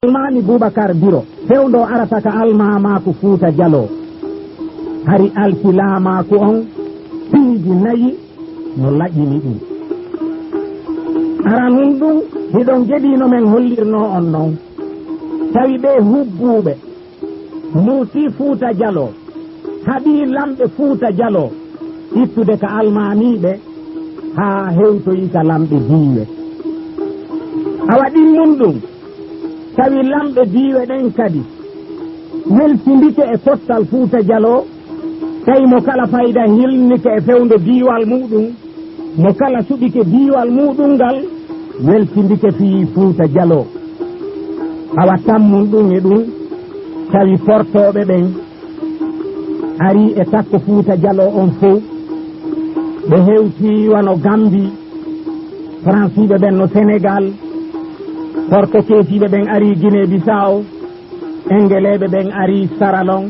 almami Boubacar Biro fewndo arata ka almamaku Fouta Diallo hari alkilamaku on piiji nayi no laƴƴini ɗum aran ɗum hiɗon jeɗino men hollirno on noon tawi ɓe hubbuɓe muuti Fouta Diallo haɓi lamɓe Fouta Diallo ittude ka almamiɓe ha hewtoyi ka lamɓe diiwe a waɗin mum ɗum tawi lamɓe diiwe ɗen kadi weltindike e pottal Fouta Diallo tawi mo kala fayda hilnike e fewndo diiwal muɗum mo kala suɓike diiwal muɗum ngal weltindike fii Fouta Diallo awa tammum ɗum e ɗum tawi portoɓe ɓen ari e takko Fouta Diallo on fof ɓe hewti wano Gambi franciɓe ɓen no Sénégal porto keetiɓe ɓen ari Guinée Bissau engeleɓe ɓen ari Saralong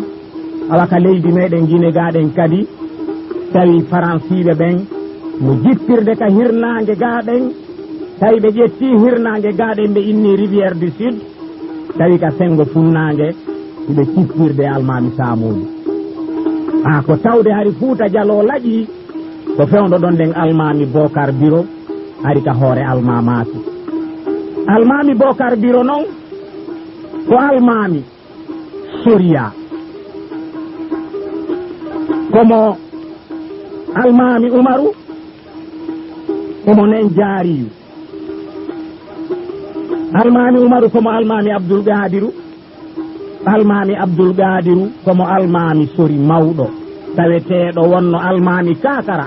awa ka leydi meɗen Guinée gaɗen kadi tawi franciɓe ɓen no jippirde ka hirnangue gaɗen tawi ɓe ƴetti hirnangue gaɗen ɓe inni Rivière du Sud tawi ka sengo funnangue ɓe cippirde almami Samoudou ko tawde hari Fouta Diallo laaƴi ko fewndo ɗon nden almami Bocar Biro ari ka hoore almamaki almami Bocar Biro noon ko almami Soria komo almami Umaru komo nen Jaariyu almami Umaru komo almami Abdoul Gadiru almami Abdoul Gadiru komo almami Sori mawɗo taweteɗo wonno almami Kakara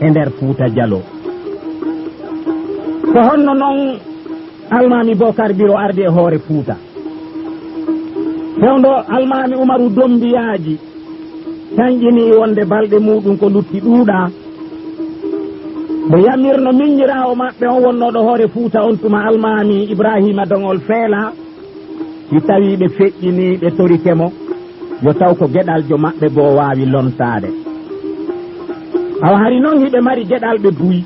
e nder Fouta Diallo ko honno noon almami Bocar Biro ardi e hoore Fouta fewndo almami Umaru dombiyaji tañƴini wonde balɗe muɗum ko lutti ɗuuɗa ɓe yamirno miññirawo maɓɓe on wonnoɗo hoore Fouta on tuma almami Ibrahima Dongol Feela si tawi ɓe feƴƴini ɓe torikemo yo taw ko geɗaljo maɓɓe bo wawi lontade awa hari noon hiɓe mari geɗalɓe buyi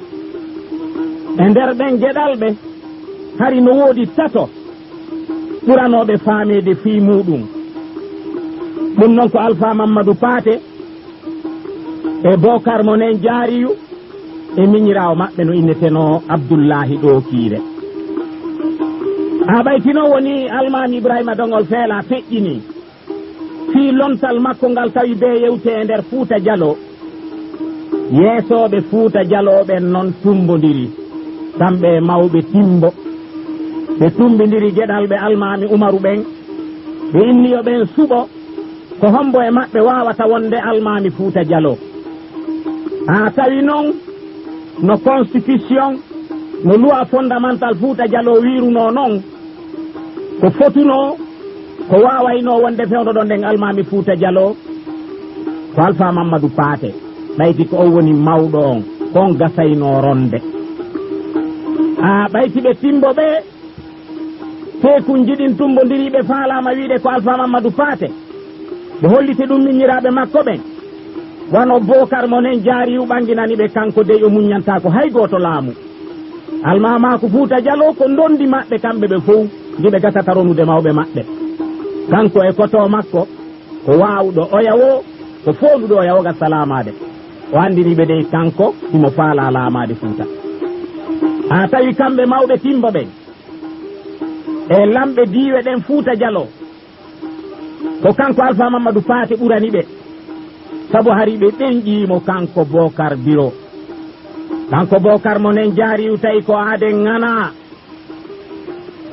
e nder ɓen geɗalɓe hari no woodi tato ɓuranoɓe faamede fii muɗum ɗum noon ko Alpha Mamadou Paté e Bocar mo nen Jaariyu e miñirawo maɓɓe no inneteno Abdoullahi Ɗokiire ɓaytino woni almami Ibrahima Dongol Feela feƴƴini fii lontal makko ngal tawi be yewte e nder Fouta Diallo yeesoɓe Fouta Diallo ɓen noon tumbodiri kamɓe mawɓe timbo ɓe tumbidiri geɗalɓe almami Umaru ɓen ɓe inniyo ɓen suɓo ko hombo e maɓɓe wawata wonde almami Fouta Diallo tawi noon no constitution no loi fondamental Fouta Diallo wiruno noon ko fotuno ko wawayno wonde fewndo ɗon nden almami Fouta Diallo ko Alpha Mamadou Paté ɓayti ko o woni mawɗo on kon gasayno ronde ɓaytiɓe timbo ɓe tekun jiɗin tumbodiriɓe faalama wiide ko Alpha Mamadou Paté ɓe hollite ɗum miññiraɓe makko ɓen wano Bocar mo nen Jaariyu ɓanginani ɓe kanko dey o muññanta ko hay goto laamu almamako Fouta Diallo ko dondi maɓɓe kamɓe ɓe fof giɓe gasata ronude mawɓe maɓɓe kanko e koto makko ko wawɗo oya wo ko fooɗuɗo oya woga salamade o andiriɓe dey kanko imo faala laamade Fouta tawi kamɓe mawɓe timbo ɓen e lamɓe diiwe ɗen Fouta Diallo ko kanko Alpha Mamadou Paté ɓurani ɓe sabu hari ɓe ɗenƴimo kanko Bocar Biro kanko Bocar mo nen Jaariyu tawi ko aden ŋana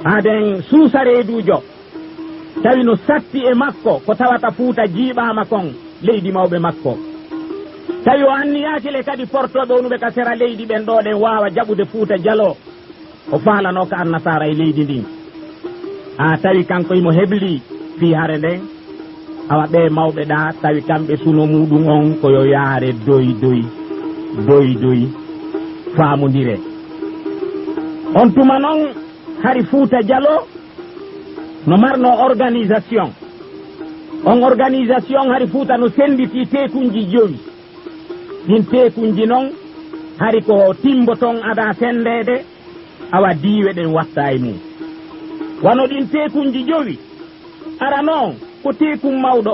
aden suusareedujo tawi no satti e makko ko tawata Fouta jiiɓama kon leydi mawɓe makko tawi o anniyakile kadi portoɓe onuɓe ka sera leydi ɓen ɗo ɗen wawa jaɓude Fouta Diallo o faalano ka annasara e leydi ndin tawi kanko imo hebli fi hare nden awa ɓe mawɓe ɗa tawi kamɓe suno muɗum on koyo yaare doy faamodire on tuma noon hari Fouta Diallo no marno organisation on organisation hari Fouta no senditi tekunji joyi ɗin tekunji noon hari ko timbo ton ada sendede awa diiwe ɗen watta e mum wano ɗin tekunji jowi ara noon ko tekun mawɗo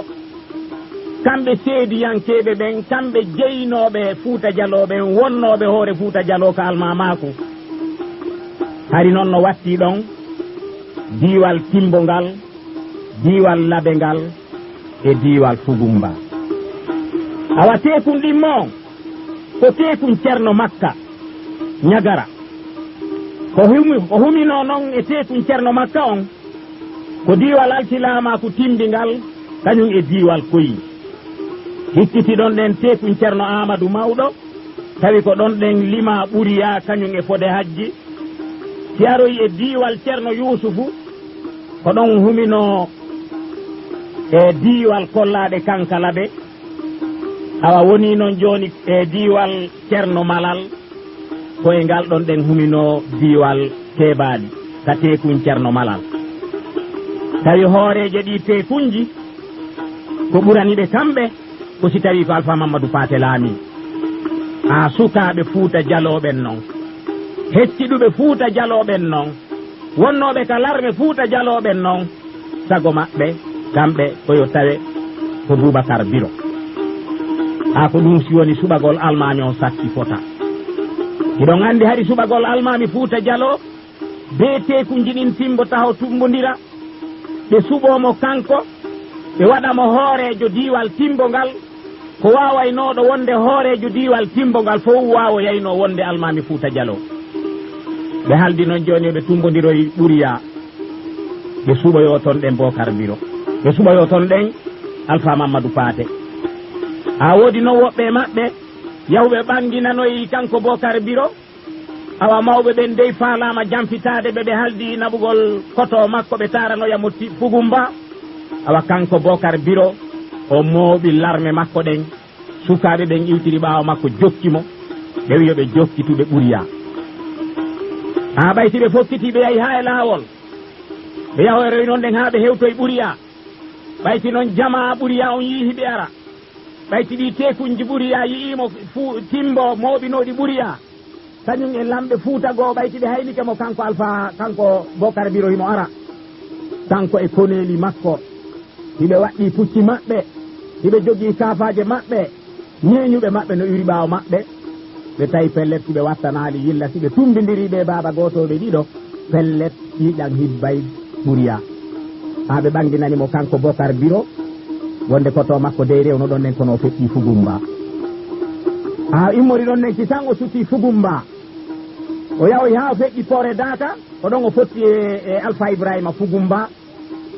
kamɓe seediyankeɓe ɓen kamɓe jeynoɓe Fuuta Jallo ɓen wonnoɓe hoore Fuuta Jallo ko almamaku hari noon no watti ɗon diwal Timbo ngal diwal Labe ngal e diwal Fugumba awa tekun ɗin mo ko tekun Ceerno Makka Ñagara ko humino noon e tekun Ceerno Makka on ko diwal alsilamaku timbingal kañum e diwal Koyi hikkiti ɗon ɗen tekun Ceerno Amadou mawɗo tawi ko ɗon ɗen lima ɓuriya kañum e fode hajji si aroyi e diwal Ceerno Yusufu ko ɗon humino e diwal Kollaɗe Kankalaɓe awa woni noon joni e diwal Ceerno Malal koye ngal ɗon ɗen humino diwal Kebaɗi ka tekun Ceerno Malal tawi hooreje ɗi tekunji ko ɓuraniɓe kamɓe ko si tawi ko Alpha Mamadou Paté laami a sukaɓe Fuuta Jalloɓen noon hecciɗuɓe Fuuta Jalloɓen noon wonnoɓe ka larɓe Fuuta Jalloɓen noon sago maɓɓe kamɓe koyo tawe ko Boubacar Biro ko ɗum si woni suɓagol almami on sakki fota iɗon andi hari suɓagol almami Fuuta Jallo be tekunji ɗin Timbo taho tumbodira ɓe suɓomo kanko ɓe waɗamo hoorejo diwal Timbo ngal ko wawaynoɗo wonde hoorejo diwal Timbo ngal fof wawo yayno wonde almami Fuuta Jallo ɓe haldi noon joni ɓe tumbodiroy ɓuriya ɓe suɓoyo toon ɗen Bocar Biro ɓe suɓoyo toon ɗen Alpha Mamadou Paté woodi noon woɓɓe maɓɓe yawɓe ɓanginanoyi kanko Bocar Biro awa mawɓe ɓen dey faalama jamfitade ɓe haldi naɓugol koto makko ɓe taranoyamo Fugumba awa kanko Bocar Biro o mooɓi larme makko ɗen sukaɓe ɓen iwtiri ɓawa makko jokkimo ɓe wi yoɓe jokkituɓe ɓuriya ɓayti ɓe fokkiti ɓe yahi ha e laawol ɓe yahoyroy noon ɗen ha ɓe hewtoye ɓuriya ɓayti noon jama ɓuriya on yiihi ɓe ara ɓayti ɗi tekunji ɓuriya yi'imo Timbo mooɓinoɗi ɓuriya kañum e lamɓe Fuuta goo ɓayti ɓe haynikemo kanko Bocar Biro himo ara kanko e koneli makko hiɓe waɗɗi pucci maɓɓe hiɓe jogii kafaje maɓɓe ñeeñuɓe maɓɓe no uri ɓaawo maɓɓe ɓe tawi pellet siɓe wattanali yilla siɓe tumbidiri ɓe baaba gotoɓe ɗiɗo pellet tiiƴan hibbay ɓuriya ɓe ɓanginanimo kanko Bocar Biro wonde koto makko dey rewno ɗon nen kono o feƴƴi Fugumba immori ɗon nen kisan o sutti Fugumba o yahoy ha o feƴƴi Poore Daka o ɗon o fotti e Alpha Ibrahima Fugumba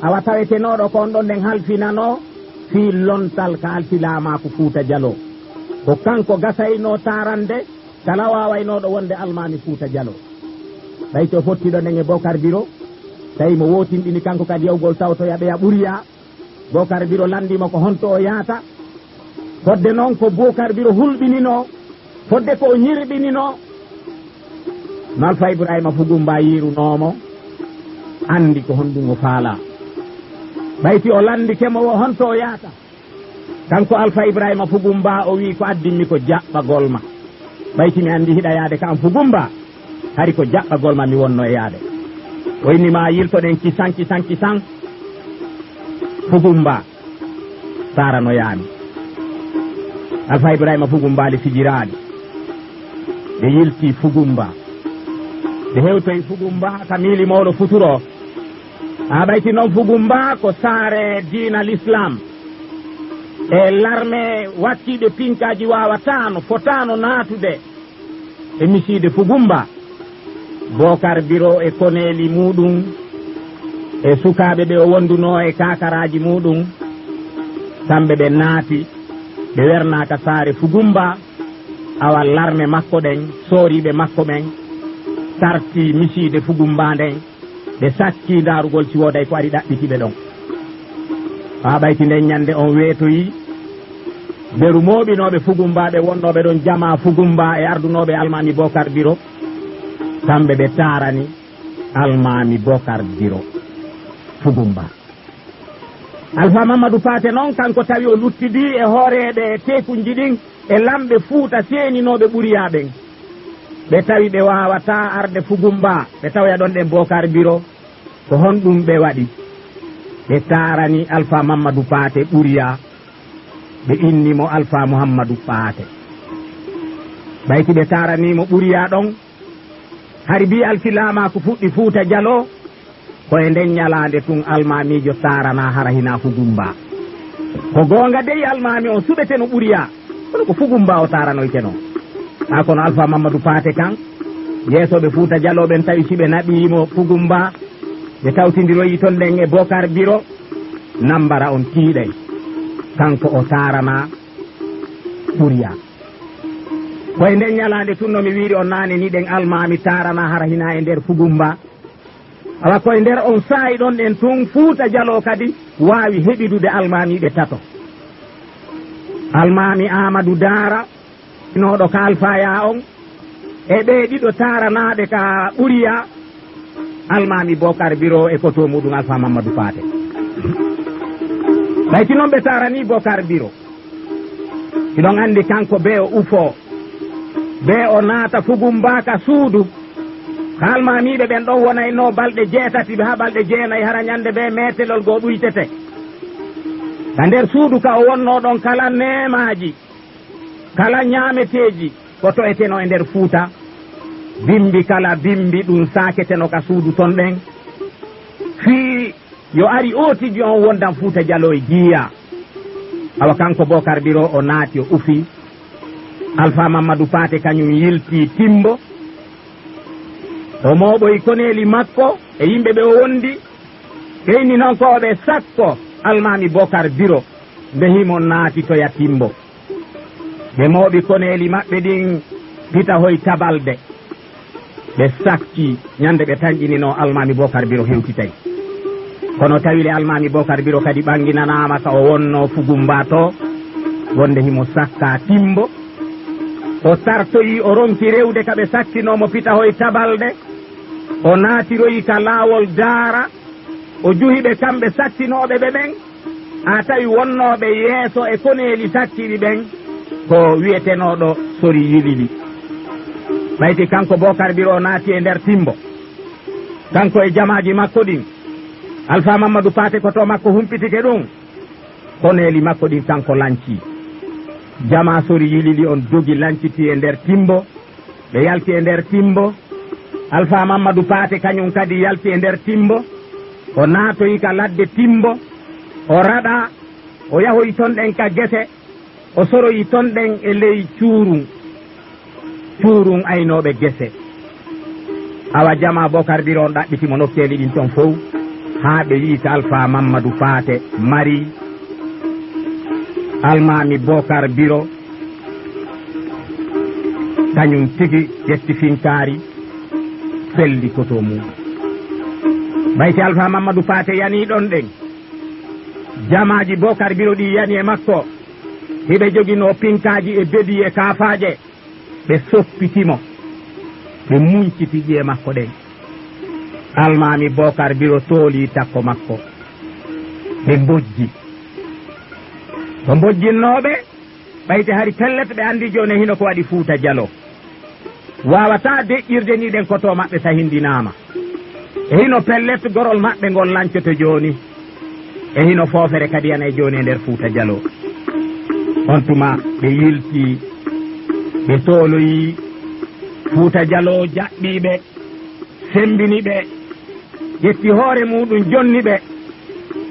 awa tawetenoɗo kon ɗon nden halfinano fi lontal ka alsilamaku Fuuta Jallo ko kanko gasayno tarande kala wawaynoɗo wonde almami Fuuta Jallo tawi to fottiɗo nden e Bocar Biro tawi mo wotinɗini kanko kadi yawgol tawtoya ɓeya ɓuriya Bocar Biro landimo ko honto o yaata fodde noon ko Bocar Biro hulɓinino fodde ko o ñirɓinino no Alpha Ibrahima Fugumba yirunomo andi ko honɗum o faala ɓayti o landikemo o honto o yaata kanko Alpha Ibrahima Fugumba o wi ko addinmi ko jaɓɓagol ma ɓayti mi andi hiɗa yaade ka am Fugumba hari ko jaɓɓagol ma mi wonno e yaade o innima yiltoɗen kisan Fugumba saranoyami Alpha Ibrahima Fugumba le fijiraɗe ɓe yilti Fugumba ɓe hewtoye Fugumba ka miili mawɗo futuro ɓayti noon Fugumba ko saare diina l'islam e larme wattiɓe pinkaji wawatano fotano natude e miside Fugumba Bocar Biro e koneli muɗum e sukaɓe ɓe o wonduno e kakaraji muɗum kamɓe ɓe naati ɓe wernaka saare Fugumba awa larme makko ɗen sooriɓe makko ɓen sarti miside Fugumba nden ɓe sakki darugol si woday ko ari ɗaɓɓitiɓe ɗon ɓayti nden ñande on weetoyi beru moɓinoɓe Fugumba ɓe wonnoɓe ɗon jama Fugumba e ardunoɓe almami Bocar Biro kamɓe ɓe tarani almami Bocar Biro Fugumba Alpha Mamadou Paté noon kanko tawi o luttidi e hooreɓe tekunji ɗin e lamɓe Fuuta seninoɓe ɓuriya ɓen ɓe tawi ɓe wawata arde Fugumba ɓe tawya ɗon ɗen Bocar Biro ko honɗum ɓe waɗi ɓe tarani Alpha Mamadou Paté ɓuriya ɓe innimo Alpha Mouhammadou Paté ɓayti ɓe taranimo ɓuriya ɗon hari bi alkilama ko fuɗɗi Fuuta Jallo koye nden ñalande tun almamijo tarana hara hina Fugumba ko gonga dey almami o suɓete no ɓuriya kono ko Fugumba o taranoyteno ha kono Alpha Mamadou Paté kan yeesoɓe Fuuta Jallo ɓen tawi siɓe naɓimo Fugumba ɓe tawtidiroyi ton ɗen e Bocar Biro nambara on tiiɗay kanko o tarana ɓuriya koye nden ñalande tun nomi wiiri on nane ni ɗen almami tarana hara hina e nder Fugumba awa koye nder on saayi ɗon ɗen tun Fuuta Jallo kadi wawi heɓidude almamiɓe tato almami Amadou Dara noɗo ka Alfaya on e ɓe ɗiɗo taranaɓe ka ɓuriya almami Bocar Biro e koto muɗum Alpha Mamadou Paté ɓayti noon ɓe tarani Bocar Biro iɗon andi kanko be o ufo be o naata Fugumba ka suudu ka almamiɓe ɓen ɗon wonayno balɗe 6 ha balɗe 9 hara ñande be metelol go ɗuytete ka nder suudu ka o wonno ɗon kala nemaji kala ñameteji ko to'eteno e nder Fuuta bimbi kala bimbi ɗum saketeno ka suudu ton ɗen fii yo ari otiji on wondan Fuuta Jallo e jiiya awa kanko Bocar Biro o naati o ufi Alpha Mamadou Paté kañum yilti timbo o moɓoy koneli makko e yimɓe ɓe o wondi ɓeyni noon ko ɓe sakko almami Bocar Biro nde himo naati toya timbo ɓe moɓi koneli maɓɓe ɗin pitahoy tabalde ɓe sakki ñande ɓe tañƴinino almami Bocar Biro hewtitay kono tawile almami Bocar Biro kadi ɓanginanama ka o wonno Fugumba to wonde himo sakka timbo o tartoyi o ronki rewde ka ɓe sakkinomo pitahoy tabalde o naatiroyi ka laawol Daara o juhiɓe kamɓe sakkinoɓe ɓe ɓen a tawi wonnoɓe yeeso e koneli sakkiri ɓen ko wiyetenoɗo Sori Yilili ɓayti kanko Bocar Biro naati e nder timbo kanko e jamaji makko ɗin Alpha Mamadou Paté ko to makko humpitike ɗum koneli makko ɗin kanko lanci jama Sori Yilili on dogi lanciti e nder timbo ɓe yalti e nder timbo Alpha Mamadou Paté kañum kadi yalti e nder timbo o naatoyi ka ladde timbo o raɗa o yahoyi ton ɗen ka gese o soroyi ton ɗen e ley cuurun aynoɓe gese awa jama Bocar Biro on ɗaɓɓitimo nokkeli ɗin ton fof ha ɓe yi ka Alpha Mamadou Paté mari almami Bocar Biro kañum tigi ƴetti finkari felli koto mum ɓayti Alpha Mamadou Paté yani ɗon ɗen jamaji Bocar Biro ɗi yani e makko hiɓe jogino pinkaji e bedi e kafaje ɓe soppitimo ɓe munciti ƴiye makko ɗen almami Bocar Biro tooli takko makko ɓe mbojji ko mbojjinnoɓe ɓayti hari pellet ɓe andi joni hino ko waɗi Fuuta Jallo wawata deƴƴirde ni ɗen koto maɓɓe sahindinama e hino pellet gorol maɓɓe ngol lancoto joni e hino foofere kadi yana e joni e nder Fuuta Jallo on tuma ɓe yilti ɓe toloyi Fuuta Jallo jaɓɓiɓe sembiniɓe ƴetti hoore muɗum jonniɓe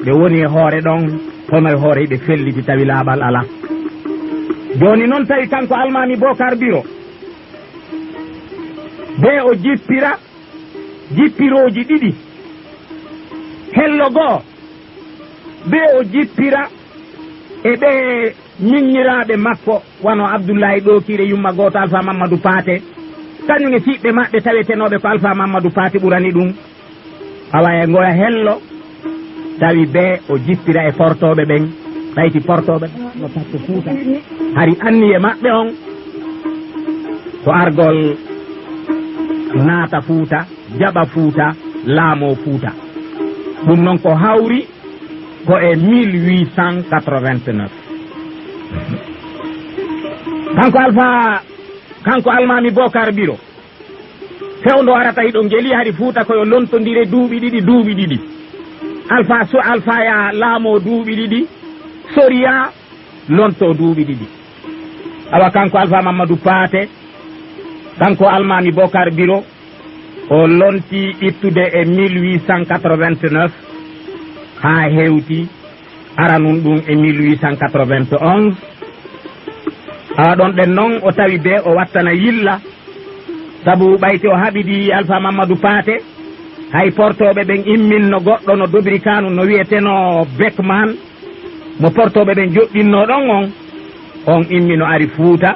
ɓe woni e hoore ɗon hono e hoore ɓe felliti tawi laaɓal ala joni noon tawi kanko almami Bocar Biro be o jippiroji ɗiɗi hello goo be o jippira e ɓe ñiññiraɓe makko wano Abdoulaye Ɗokire yumma goto Alpha Mamadou Paté kañum e siɓɓe maɓɓe tawetenoɓe ko Alpha Mamadou Paté ɓurani ɗum awa e goya hello tawi be o jippira e portoɓe ɓen ɓayti portoɓe no takko Fuuta hari anni e maɓɓe on ko argol naata Fuuta jaɓa Fuuta laamo Fuuta ɗum noon ko hawri ko e 1889 kanko almami Bocar Biro fewndo arata hiɗo ngeli hari Fuuta koyo lontondire duuɓi ɗiɗi alpha ya laamo duuɓi ɗiɗi Soria lonto duuɓi ɗiɗi awa kanko Alpha Mamadou Paté kanko almami Bocar Biro o lonti ittude e 1889 ha hewti aranun ɗum e 1891 awa ɗon ɗen noon o tawi be o wattana yilla sabu ɓayti o haɓidi Alpha Mamadou Paté hay portoɓe ɓen imminno goɗɗo no dobri kanu no wiyeteno Beckman mo portoɓe ɓen joɗɗinno ɗon on immino ari Fuuta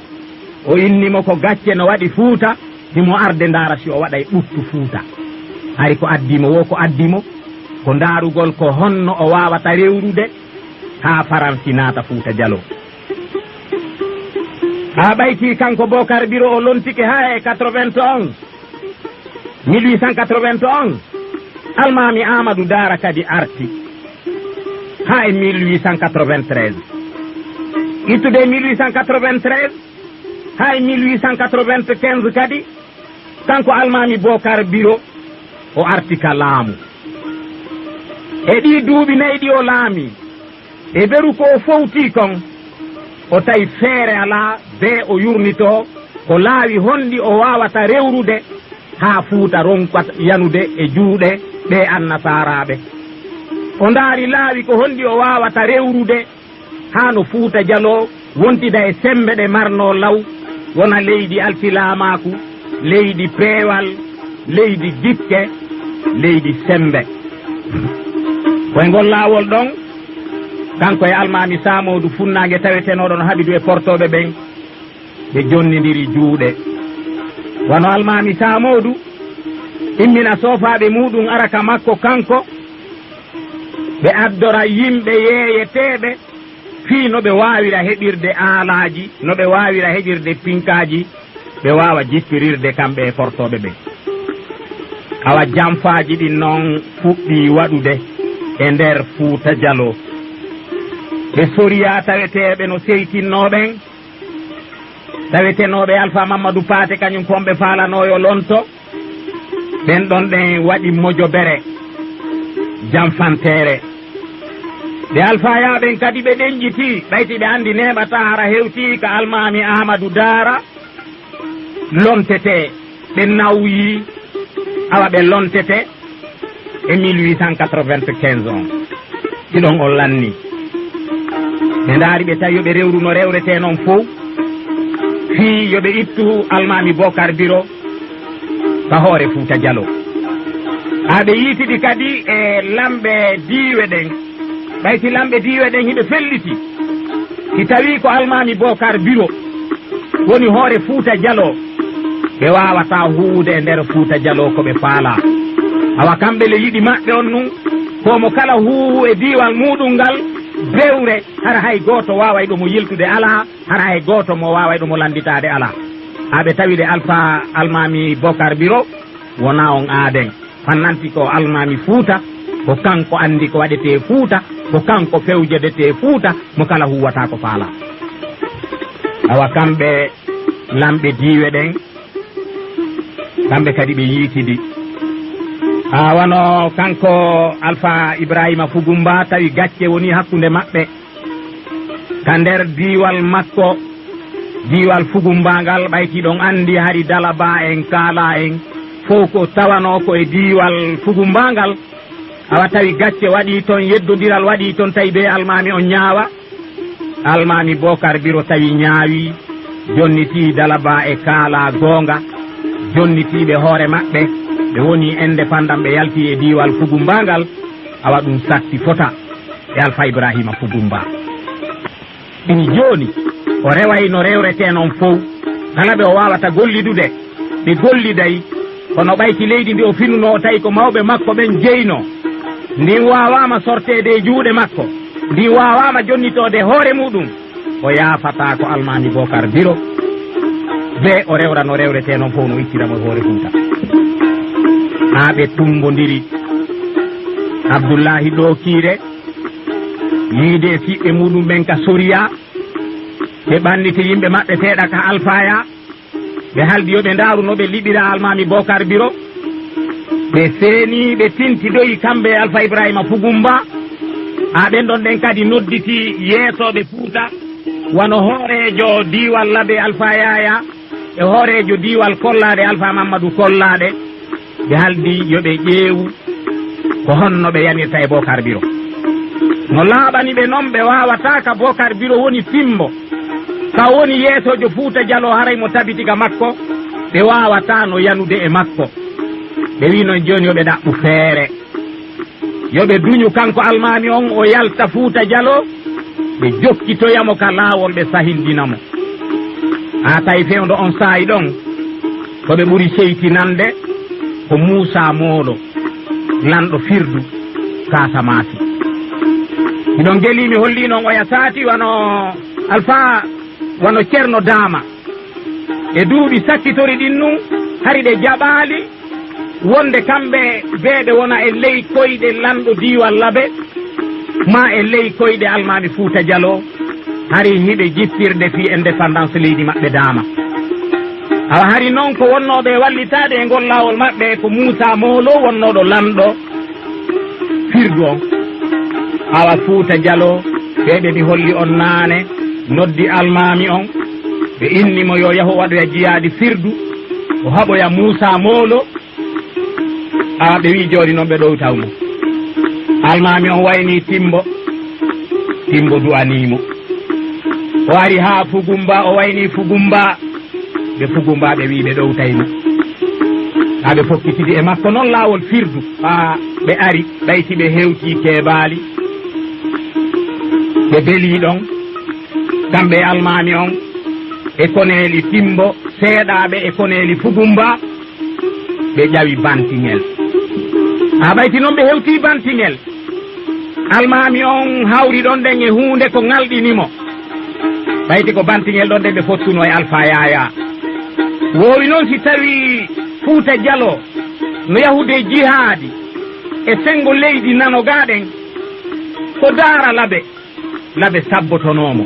o innimo ko gacce no waɗi Fuuta himo arde ndara si o waɗay ɓuttu Fuuta hari ko addimo wo ko addimo ko ndarugol ko honno o wawata rewrude ha Faransi naata Fuuta Jallo ha ɓayti kanko Bocar Biro o lontike ha e 1891 almami Amadou Dara kadi arti ha e 1893 ittude 1893 ha e 1895 kadi kanko almami Bocar Biro o arti ka laamu e ɗi duuɓi nayyi ɗi o laami e beru ko o fowti kon o tawi feere ala be o yurnito ko laawi honɗi o wawata rewrude ha Fuuta ronkat yanude e juuɗe ɓe annasaraɓe o ndaari laawi ko honɗi o wawata rewrude ha no Fuuta Jallo wontida e sembe ɗe marno law wona leydi alfilamaku leydi peewal leydi gikke leydi sembe koye ngol laawol ɗon kanko e almami Samodou funnage tawetenoɗon haɓidu e portoɓe ɓen ɓe jonnidiri juuɗe wono almami Samodou immina sofaɓe muɗum araka makko kanko ɓe addora yimɓe yeeyeteɓe fii no ɓe wawira heɓirde aalaji no ɓe wawira heɓirde pinkaji ɓe wawa jippirirde kamɓe e portoɓe ɓen awa jamfaji ɗin noon fuɗɗi waɗude e nder Fuuta Jallo ɓe Soria taweteɓe no seytinnoɓen tawetenoɓe Alpha Mamadou Paté kañum komɓe falanoyo lonto ɓen ɗon ɗen waɗi mojobere jamfantere ɓe Alpha yaɓen kadi ɓe ɗenjiti ɓayti ɓe andi neɓata hara hewti ka almami Amadou Dara lontete ɓe nawyi awa ɓe lontete e 1895 on ɗiɗon o lanni ɓe ndaari ɓe tawi yoɓe rewru no rewrete noon fof fii yoɓe ittu almami Bocar Biro ka hoore Fuuta Jallo aɓe yiitiɗi kadi e lamɓe diiwe ɗen ɓayti lamɓe diiwe ɗen hiɓe felliti si tawi ko almami Bocar Biro woni hoore Fuuta Jallo ɓe wawata huude e nder Fuuta Jallo ko ɓe faala awa kamɓe le yiɗi maɓɓe on nun komo kala huuwu e diiwal muɗum ngal bewre hara hay goto waway ɗomo yiltude ala hara hay goto mo waway ɗomo landitade ala aɓe tawide Alpha almami Bocar Biro wona on aaden fannanti ko almami Fuuta ko kanko andi ko waɗete Fuuta ko kanko fewjedete Fuuta mo kala huwata ko faala awa kamɓe lamɓe diiwe ɗen kamɓe kadi ɓe yiitidi wano kanko Alpha Ibrahima Fugumba tawi gacce woni hakkunde maɓɓe ka nder diiwal makko diiwal Fugumba ngal ɓayti ɗon andi hari Dalaba en Kaala en fof ko tawano ko e diiwal Fugumba ngal awa tawi gacce waɗi toon yeddodiral waɗi toon tawi be almami on ñaawa almami Bocar Biro tawi ñaawi jonniti Dalaba e Kaala goonga jonnitiɓe hoore maɓɓe ɓe woni indépendant ɓe yalti e diiwal Fugumba ngal awa ɗum satti fota e Alpha Ibrahima Fugumba ɗum joni o reway no rewrete noon fof kala ɓe o wawata gollidude ɓe golliday kono ɓayti leydi ndi o finnuno o tawi ko mawɓe makko ɓen jeyno ndin wawama sortede e juuɗe makko ndin wawama jonnitode hoore muɗum o yaafata ko almami Bocar Biro be o rewra no rewrete noon fof no ittiramo hoore Fuuta ha ɓe tumbodiri Abdoullahi Ɗokire yiide fiɓɓe muɗum ɓen ka Soria ɓe ɓanditi yimɓe maɓɓe seeɗa ka Alpha ya ɓe haldi yo ɓe ndaaru no ɓe liɓira almami Bocar Biro ɓe seeni ɓe tintidoyi kamɓe Alpha Ibrahima Fugumba ɓen ɗon ɗen kadi nodditi yeesoɓe Fuuta wano hoorejo diwal Labe Alpha Yaya e hoorejo diwal Kollade Alpha Mamadou Kollade ɓe haldi yoɓe ƴeewu ko honno ɓe yanirta e Bocar Biro no laaɓani ɓe noon ɓe wawata ka Bocar Biro woni timbo ka woni yeesojo Fuuta Dialo haray mo tabitiga makko ɓe wawata no yanude e makko ɓe wi noon joni yoɓe ɗaɓɓu feere yoɓe duñu kanko almami on o yalta Fuuta Dialo ɓe jokkitoyamo ka laawol ɓe sahindinamo tawi fewdo on saayi ɗon koɓe ɓuri seytinande ko Moussa Molo lanɗo Firdu Casamance ɗiɗon gelimi holli noon oya saati wano Alpha wano Ceerno Dama e duuɓi sakkitori ɗin nun hari ɗe jaɓaali wonde kamɓe beeɗe wona e ley koyɗe lanɗo diwal Labe ma e ley koyɗe almami Fuuta Dialo hari hiɓe jippirde fi indépendance leydi maɓɓe Dama awa hari noon ko wonnoɓe wallitade e ngol laawol maɓɓe ko Moussa Molo wonnoɗo lanɗo Firdu on awa Fuuta Dialo ɓeɓe mi holli on naane noddi almami on ɓe innimo yo yahu waɗoya jiyaadi Firdu o haɓoya Moussa Molo awa ɓe wi jooɗi noon ɓe ɗowtawmo almami on wayni timbo du'animo o ari ha Fugumba o wayni Fugumba ɓe Fugumba ɓe wi ɓe ɗowtaymo ɓe fokkitidi e makko noon laawol Firdu ɓe ari ɓayti ɓe hewti kebaali ɓe beeli ɗon kamɓe almami on e koneli timbo seeɗaɓe e koneli Fugumba ɓe ƴawi bantiŋel ɓayti noon ɓe hewti bantiŋel almami on hawri ɗon ɗen e hunde ko ŋalɗinimo ɓayti ko bantiŋel ɗon ɗen ɓe fottuno e Alpha Yaya wowi noon si tawi Fuuta Dialo no yahude jihaadi e sengo leydi nanogaɗen ko daara Labe sabbotonomo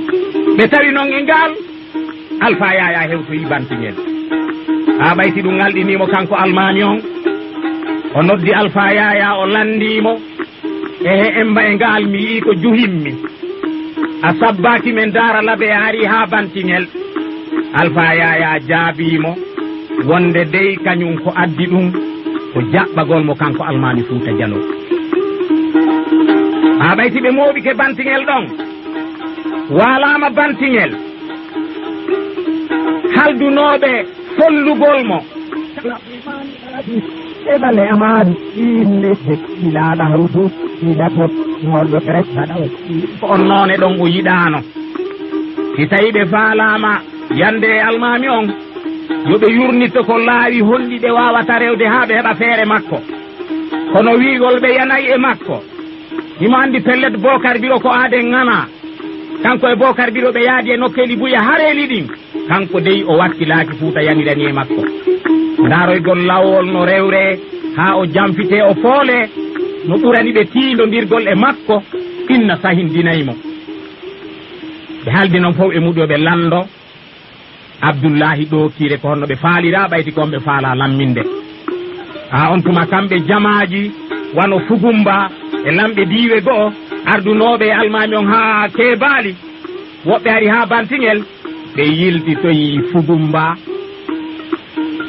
ɓe tawi noon e ngal Alpha Yaya hewtoyi bantiŋel ɓayti ɗum ŋalɗinimo kanko almami on o noddi Alpha Yaya o landimo e emba e ngal mi yi ko juhimmi a sabbaki men daara Labe ari ha bantiŋel Alpha Yaya jaabimo wonde dey kañum ko addi ɗum ko jaɓɓagol mo kanko almami Fuuta Dialo ɓayti ɓe mooɓi ke bantiŋel ɗon walama bantiŋel haldunoɓe follugol mo eɓale amadi inde ilaɗa rutu iɗato ngolɗo kerestaɗa ko on noone ɗon o yiɗano si tawi ɓe faalama yande almami on yoɓe yurnitto ko laawi holliɗe wawata rewde ha ɓe heɓa feere makko kono wiigol ɓe yanayi e makko himo andi pellet Bocar Biro ko aaden ngana kanko e Bocar Biro ɓe yaadi e nokkeli buya hareeli ɗin kanko dey o wakkilaaki Fuuta yanirani e makko ndaroygol lawol no rewre ha o jamfite o foole no ɓurani ɓe tiindondirgol e makko inna sahindinaymo ɓe haaldi noon fof e muɗoɓe lando Abdoullahi Ɗokire ko honno ɓe faalira ɓayti kon ɓe faala lamminde on tuma kamɓe jamaji wano Fugumba e lamɓe diiwe go'o ardunoɓe e almami on ha kebaali woɓɓe ari ha bantiŋel ɓe yiltitoyi Fugumba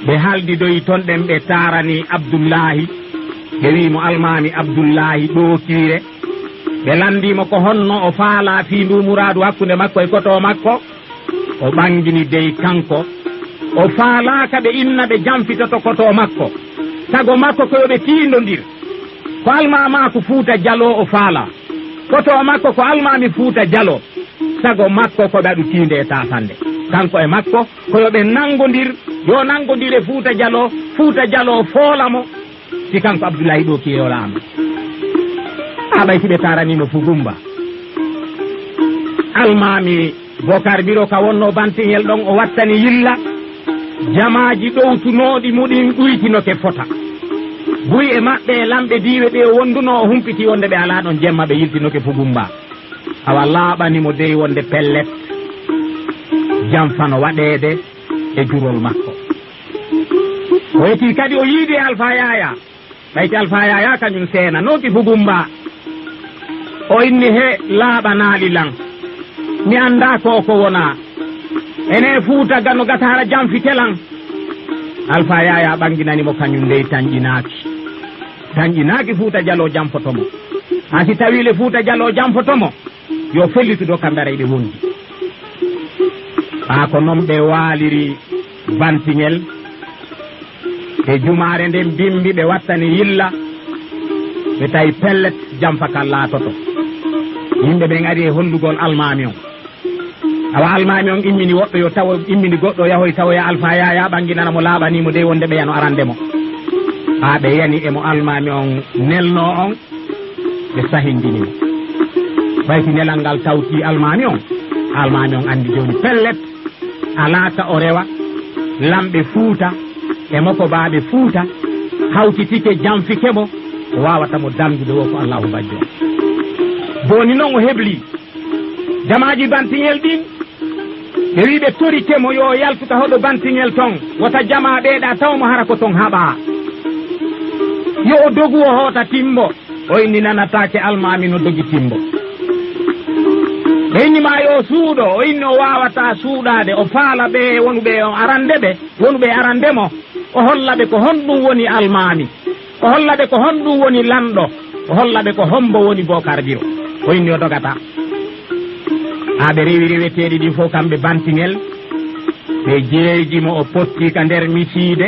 ɓe haldidoyi ton ɗen ɓe tarani Abdoullahi ɓe wimo almami Abdoullahi Ɗokire ɓe landimo ko honno o faala fi ndu muradu hakkude makko e koto makko o ɓangini dey kanko o faalaka ɓe inna ɓe jamfitoto koto makko sago makko ko yoɓe tiindodir ko almama ko Fuuta Dialo o faala koto makko ko almami Fuuta Dialo sago makko ko ɓaɗu tiinde e tasande kanko e makko ko yoɓe nangodir yo nangodir e Fuuta Dialo foolamo si kanko Abdoullahi Ɗokire o laama ɓayti ɓe taranimo Fugumba almami Bocar Biro ka wonno bantiŋel ɗon o wattani yilla jamaji ɗowtunoɗi muɗin ɗuytinoke fota buy e maɓɓe e lamɓe diiwe ɗe wonduno o humpiti wonde ɓe ala ɗon jemma ɓe yiltinoke Fugumba awa laaɓanimo dey wonde pellet jamfano waɗede e jurol makko o yeti kadi o yiide Alpha Yaya ɓayti Alpha Yaya kañum seena noti Bugumba o inni he laaɓanaali lan mi annda ko wona ene Fuuta gano gatara jamfitelan Alpha Yaya ɓanginanimo kañum ndey tañƴinaaki Fuuta Jallo jamfotomo ha si tawi le Fuuta Jallo jamfotomo yo fellitudo kamɓe ara ɗe wondi ko noon ɓe waaliri Bantiŋel e jumaare nden bimbi ɓe wattani yilla ɓe tawi pellet jamfakal laatoto yimɓe ɓen ari e hollugol almami on awa almami on immini woɗɗo yo tawa immini goɗɗo yahoy tawoya Alpha Yaya ɓanginanamo laaɓanimo de wonde ɓe yano arandemo ha ɓe yani emo almami on nelno on ɓe sahindinimo ɓayti nelal ngal tawti almami on andi joni pellet alaka o rewa lamɓe Fuuta e moko baaɓe Fuuta hawtitike jamfikemo o wawatamo dandude wo ko Allahu bajjo boni noon o hebli jamaji Bantiŋel ɗin ɓe wi ɓe toritemo yo yaltuta hoɗo Bantiŋel ton wota jama ɓeeɗa tawmo hara ko ton haɓa yo o dogu o hoota Timbo o inni nanatake almami no dogi Timbo ɓe innima yo suuɗo o inni o wawata suuɗade o faala ɓe wonuɓe wonuɓe arandemo o hollaɓe ko honɗum woni almami o hollaɓe ko honɗum woni lanɗo o hollaɓe ko hombo woni Bocar Biro o inni o dogata ha ɓe rewi reweteɗi ɗi fof kamɓe Bantiŋel ɓe jeejimo o potti ka nder misiide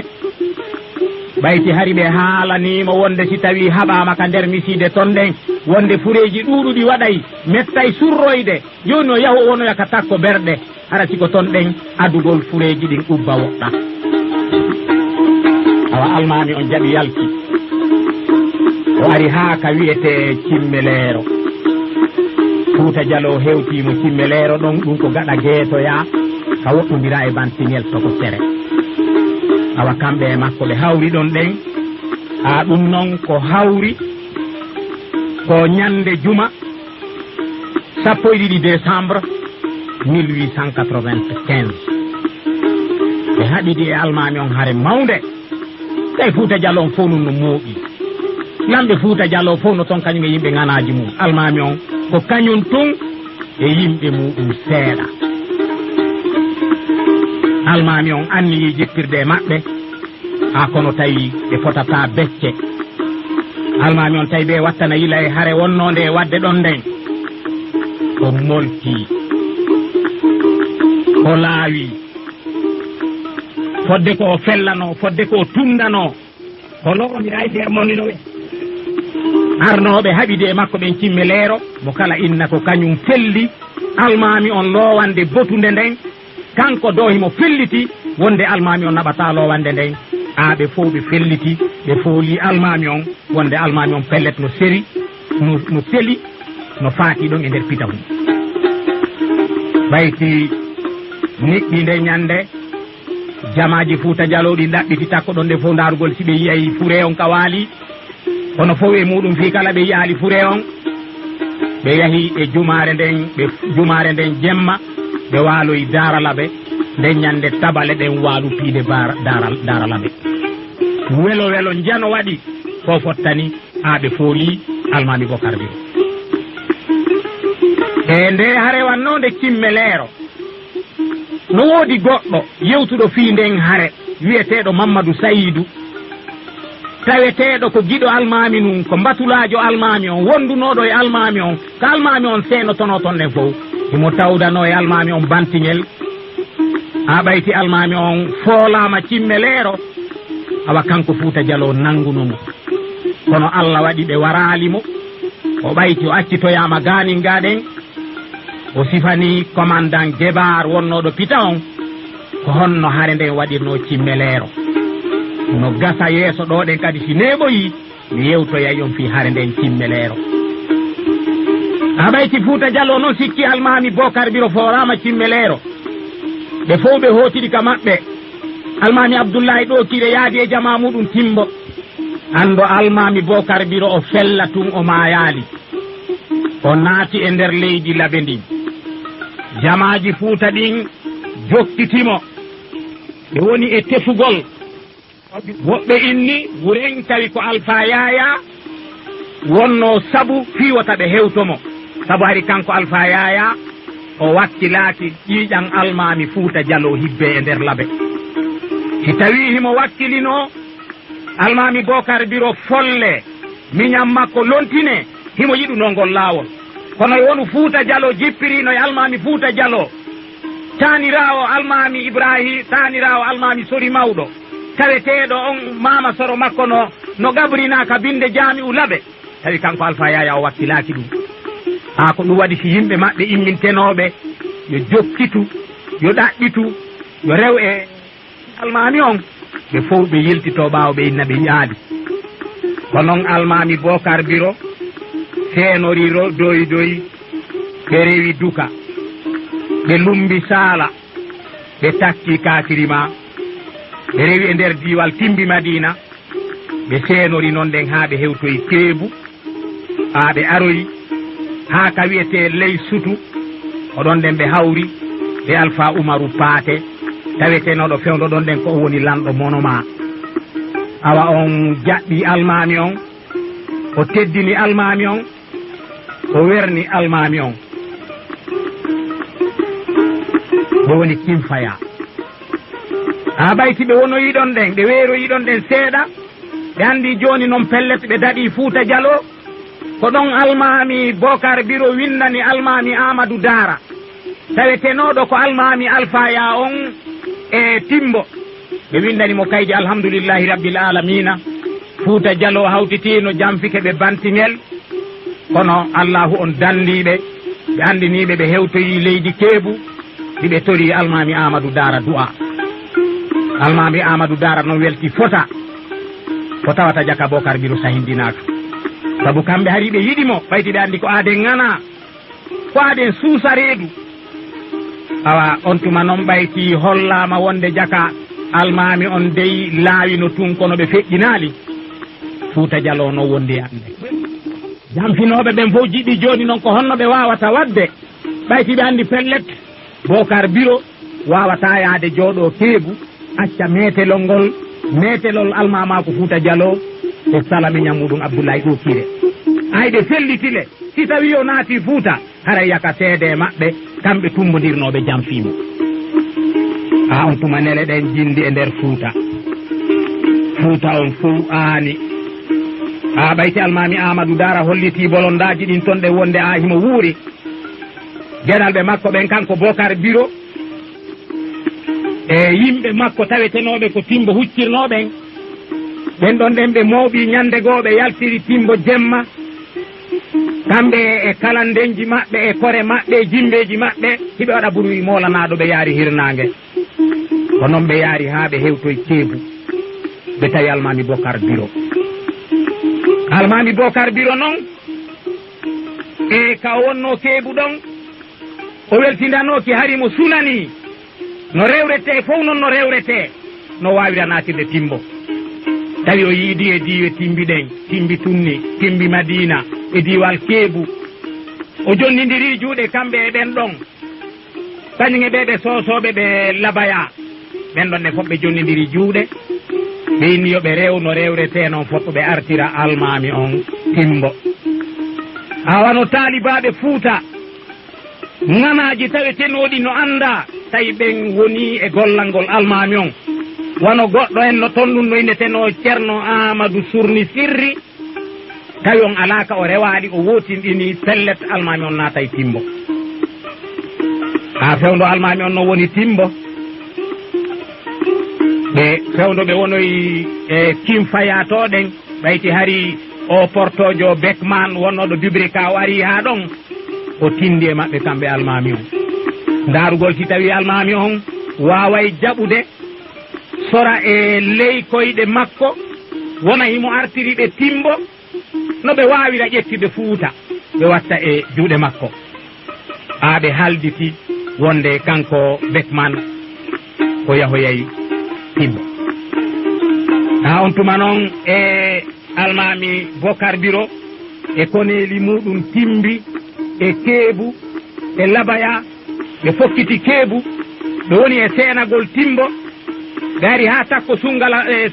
ɓayti hari ɓe haalanimo wonde si tawi haɓama ka nder misiide ton ɗen wonde fureji ɗuɗuɗi waɗay mettay surroyde joni o yahu wonoya ka takko berɗe hara siko ton ɗen adugol fureji ɗin ubba woɗɗa awa almami on jaɓi yalti o ari ha ka wiyete Cimmeleero Fuuta Jallo hewtimo Cimmeleero ɗon ɗum ko gaɗa geetoya ka woɗɗodira e Bantiŋel toko sere awa kamɓe e makko ɓe hawri ɗon ɗen ɗum noon ko hawri ko ñande juma 12 décembre 1895 ɓe haɗidi e almami on haare mawde tawi Fuuta Jallo on fof no mooƴi lamɓe Fuuta Jallo fof no ton kañum e yimɓe ŋanaji mum almami on ko kañum tun e yimɓe muɗum seeɗa almami on anniyi jippirde e maɓɓe kono tawi ɓe fotata becce almami on tawi ɓe wattana yila e haare wonnode e wadde ɗon nden ko molti ko laawi fodde ko fellano fodde ko tundano ko lowonira e nder moninoɓe arnoɓe haɓide e makko ɓen Cimmeleero mo kala inna ko kañum felli almami on lowande botunde nden kanko do himo felliti wonde almami on naɓata lowande nden ɓe fof ɓe felliti ɓe fooli almami on wonde almami on pellet no seri no seli no faati ɗon e nder pitahum ɓayti niɗɗi nde ñande jamaji Fuuta Jallo ɗi ɗaɓɓiti takko ɗon nde fof darugol si ɓe yiyay fure on ka waali kono fof e muɗum fi kala ɓe yaali fure on ɓe yahi e jumare nden jemma ɓe waaloyi Daralaɓe nde ñande tabale ɗen waalu piide Daralaɓe welo welo jano waɗi ko fottani ɓe fooli almami Bocar Biro e nde hare wannode Cimmeleero no woodi goɗɗo yewtuɗo fii nden hare wiyeteɗo Mamadou Saydou taweteɗo ko giɗo almami num ko batulajo almami on wondunoɗo e almami on ko almami on seenotono ton ɗen fof imo tawdano e almami on Bantiŋel ɓayti almami on foolama Cimmeleero awa kanko Fuuta Jallo nangunomo kono Allah waɗi ɓe waralimo o ɓayti o accitoyama ganinga ɗen o sifani commandant Gebar wonnoɗo pita on ko honno hare nden waɗirno Cimmeleero no gasa yeeso ɗo ɗen kadi si neɓoyi mi yewtoyay on fi hare nden Cimmeleero ɓayti Fuuta Jallo noon sikki almami Bocar Biro forama Cimmeleero ɓe fof ɓe hotiɗi ka maɓɓe almami Abdoullahi ɗo kire yaadi e jama muɗum Timbo ando almami Bocar Biro o fella tun o mayali o naati e nder leydi Labe ndin jamaji Fuuta ɗin jokkitimo ɓe woni e tefugol woɓɓe inni wuren tawi ko Alpha Yaya wonno sabu fiwata ɓe hewtomo sabu hari kanko Alpha Yaya o wakkilaaki ƴiiƴan almami Fuuta Jallo hibbe e nder labe si tawi himo wakkilino almami Bocar Biro folle miñam makko lontine himo yiɗuno ngol laawol kono wonu Fuuta Jallo jippirino e almami Fuuta Jallo tanirawo almami Ibrahim tanirawo almami Sori Mawɗo taweteɗo on mama soro makko no gabrinaka binde jami'u laɓe tawi kanko Alpha Yaya o wakkilaki ɗum ko ɗum waɗi si yimɓe maɓɓe immintenoɓe yo jokkitu yo ɗaɗɗitu yo rew e almami on ɓe fof ɓe yiltito ɓawo ɓe inna ɓe ñaadi ko noon almami Bocar Biro seenoriro doyi ɓe rewi duka ɓe lumbi saala ɓe takki kafirima ɓe rewi e nder diwal Timbi Madina ɓe seenori noon ɗen ha ɓe hewtoyi Keebu ɓe aroyi ha ka wiyete ley sutu oɗon ɗen ɓe hawri ɓe Alpha Umaru Paate tawetenoɗo fewdo ɗon ɗen ko o woni lanɗo monoma awa on jaɓɓi almami on o teddini almami on o werni almami on bo woni Kimfaya ɓayti ɓe wonoyiɗon ɗen ɓe weeroyiɗon ɗen seeɗa ɓe andi joni noon pellet ɓe daɗi Fuuta Jallo ko ɗon almami Bocar Biro windani almami Amadou Dara tawetenoɗo ko almami Alpha Ya on e Timbo ɓe windanimo kaydi alhamdoulillahi rabbil alamina Fuuta Jallo hawtitino jamfike ɓe bantingel kono Allahu on dandiɓe ɓe andiniɓe ɓe hewtoyi leydi Keebu ɗiɓe tori almami Amadou Dara du'a almami Amadou Dara noon welti fota ko tawata jaka Bocar Biro sahindinaka sabu kamɓe hari ɓe yiɗimo ɓayti ɓe andi ko aden ngana ko aden suusa reedu awa on tuma noon ɓayti hollama wonde jaka almami on dey laawi no tun kono ɓe feƴƴinali Fuuta Jallo no wondi ande jamfinoɓe ɓen fof jiɗi joni noon ko honno ɓe wawata wadde ɓayti ɓe andi pellet Bocar Biro wawata yaade jooɗo Keebu acca metelol almamako Fuuta Jallo e salamiña muɗum Abdoulaye Ɗokire ayde fellitile si tawi o naati Fuuta haray yaka seede maɓɓe kamɓe tumbodirnoɓe jamfimo on tuma nele ɗen jindi e nder Fuuta on fof aani ɓayti almami Amadou Dara holliti bolondaji ɗin ton ɗe wonde himo wuuri gueɗal ɓe makko ɓen kanko Bocar Biro e yimɓe makko tawetenoɓe ko Timbo huccirnoɓen ɓen ɗon ɗen ɓe mawɓi ñande goo ɓe yaltiri Timbo jemma kamɓe e kalandenji maɓɓe e kore maɓɓe e jimbeji maɓɓe hiɓe waɗa bruit molanaɗo ɓe yaari hirnangue ko noon ɓe yaari ha ɓe hewtoye Keebu ɓe tawi almami Bocar Biro almami Bocar Biro noon e ka wonno Keebu ɗon o weltindanoki harimo sunani no rewrete fof noon no rewrete no wawira natirde Timbo tawi o yiidi e diwe Timbi ɗen Timbi Tunni Timbi Madina e diwal Keebu o jonnidiri juuɗe kamɓe e ɓen ɗon kañum e ɓeɓe sosoɓe ɓe Labaya ɓen ɗon ne fof ɓe jonnidiri juuɗe ɓe inni yoɓe rew no rewrete noon fof ɓe artira almami on Timbo awano taalibaɓe Fuuta nganaji tawetenoɗi no anda tawi ɓen woni e gollal ngol almami on wono goɗɗo en no ton ɗum no inneteno Ceerno Amadou Surni Sirri tawi on alaka o rewaɗi o wotinɗini pellet almami on naata e Timbo fewdo almami on no woni Timbo ɓe fewdoɓe wonoyi e Kimfaya toɗen ɓayti hari o portojo Beckman wonnoɗo Dubrika o ari ha ɗon o tindi e maɓɓe kamɓe almami on darugol si tawi almami on waway jaɓude sora e ley koyɗe makko wona himo artiri ɓe Timbo no ɓe wawira ƴettude Fuuta ɓe watta e juuɗe makko ɓe halditi wonde kanko Beckman ko yahoyay Timbo on tuma noon e almami Bocar Biro e koneli muɗum timbi e Keebu e Labaya ɓe fokkiti Keebu ɓe woni e seenagol Timbo gari ha takko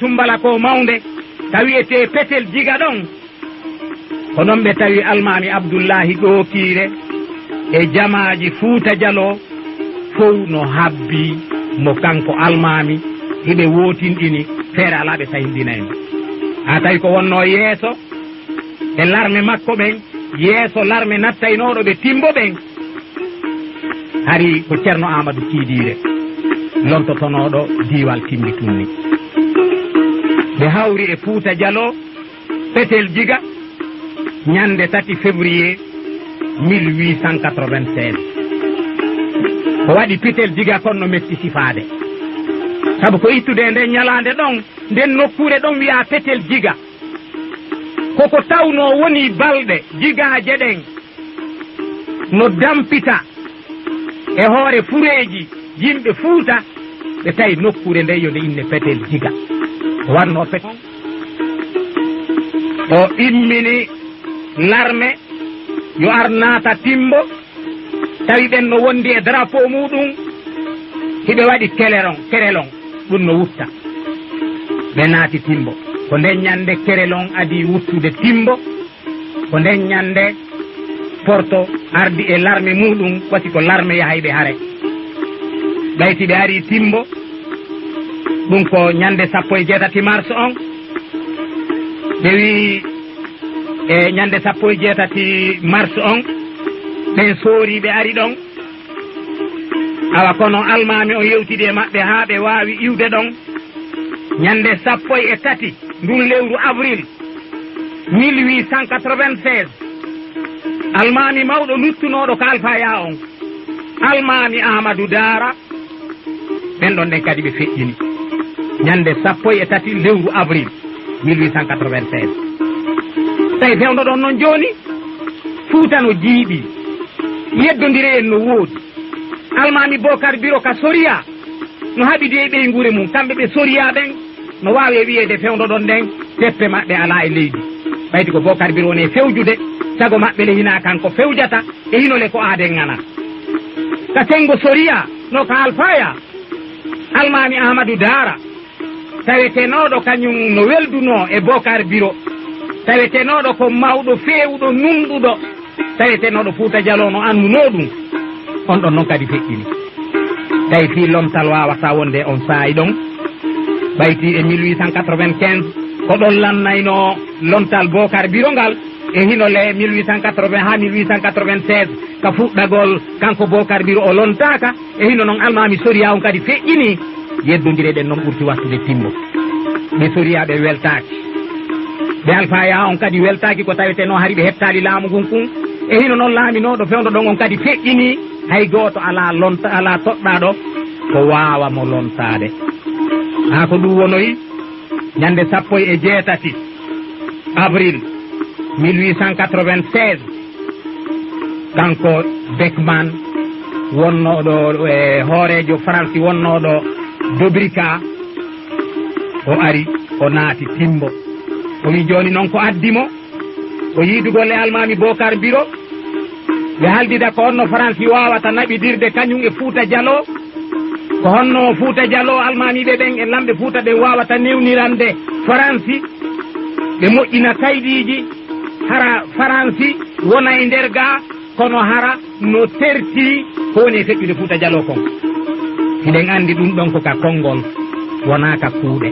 sumbala ko mawnde tawiyete petel jiga ɗon ko noon ɓe tawi almami Abdoullahi ɗookire e jamaji Fuuta Jallo fof no habbi mo kanko almami hiɓe wotinɗini feere ala ɓe tahindina en ha tawi ko wonno yeeso e larme makko ɓen yeeso larme nattaynoɗo ɓe timbo ɓen hari ko ceerno Amadou Tidire lontotonoɗo diwal timmi tunni ɓe hawri e Fuuta Jallo petel jiga ñande 3 février 1896 ko waɗi petel jiga kon no metti sifaade sabu ko ittude nden ñalande ɗon nden nokkure ɗon wiya petel jiga koko tawno woni balɗe jigaje ɗen no dampita e hoore fureji yimɓe Fuuta ɓe tawi nokkure nde yo nde inne petel jiga o wanno petel o immini larme yo ar naata timbo tawi ɓen no wondi e drapeau muɗum hiɓe waɗi kerelon ɗum no wutta ɓe naati timbo ko nden ñande kerelon adi wuttude timbo ko nden ñande porto ardi e larme muɗum wasi ko larme yahayɓe hare ɓayti ɓe ari timbo ɗum ko ñande 17 mars on ɓe wi e ñande 17 mars on ɓen soori ɓe ari ɗon awa kono almami o yewtidi e maɓɓe ha ɓe wawi iwde ɗon ñande 13 ndun lewru avril 1896 almami mawɗo luttunoɗo ko Alfaya on almami Amadou Dara ɓen ɗon ɗen kadi ɓe feƴƴini ñande 13 lewru avril 1896 tawi fewdo ɗon noon joni Fuuta no jiiɓi yeddodiri en no woodi almami Bocar Biro ka soriya no haɓidi e ɓeygure mum kamɓe ɓe soriya ɓen no wawi e wiyede fewdo ɗon nden teppe maɓɓe ala e leydi ɓayti ko Bocar Biro woni e fewjude sago maɓɓe le hina kanko fewjata e hinole ko aaden ngana ka sengo soriya no ka Alfaya almami Amadou Dara tawetenoɗo kañum no welduno e Bocar Biro tawetenoɗo ko mawɗo fewɗo nunɗuɗo tawetenoɗo Fuuta Jallo no annuno ɗum on ɗon noon kadi feƴƴini tawi fi lomtal wawata wonde on saayi ɗon ɓayti e 1895 ko ɗon lannayno lomtal Bocar Biro ngal e hinole 1880 ha 1896 ka fuɗɗagol kanko Bocar Biro o lontaka e hino noon almami soriya on kadi feƴƴini yeddodireɗen noon ɓurti wattude timmo ɓe soriyaɓe weltaki ɓe Alfaya on kadi weltaki ko taweteno hari ɓe hettali laamu ngun kun e hino noon laaminoɗo fewdo ɗon on kadi feƴƴini hay goto ala toɗɗaɗo ko wawa mo lontade ha ko ɗum wonoyi ñande 17 avril 1896 kanko Beckman wonnoɗo e hoorejo France wonnoɗo Dobrika o ari o naati timbo o wi joni noon ko addimo o yiidugol e almami Bocar Biro ɓe haldida ko honno France wawata naɓidirde kañum e Fuuta Jallo ko honno Fuuta Jallo almamiɓe ɓen e lamɓe Fuuta ɓen wawata newnirande France ɓe moƴƴina kaydiji hara France wona e nder ga kono hara no terti ko woni e feƴƴude Fuuta Jallo kon hiɗen andi ɗum ɗon ko ka konngol wona ka kuuɗe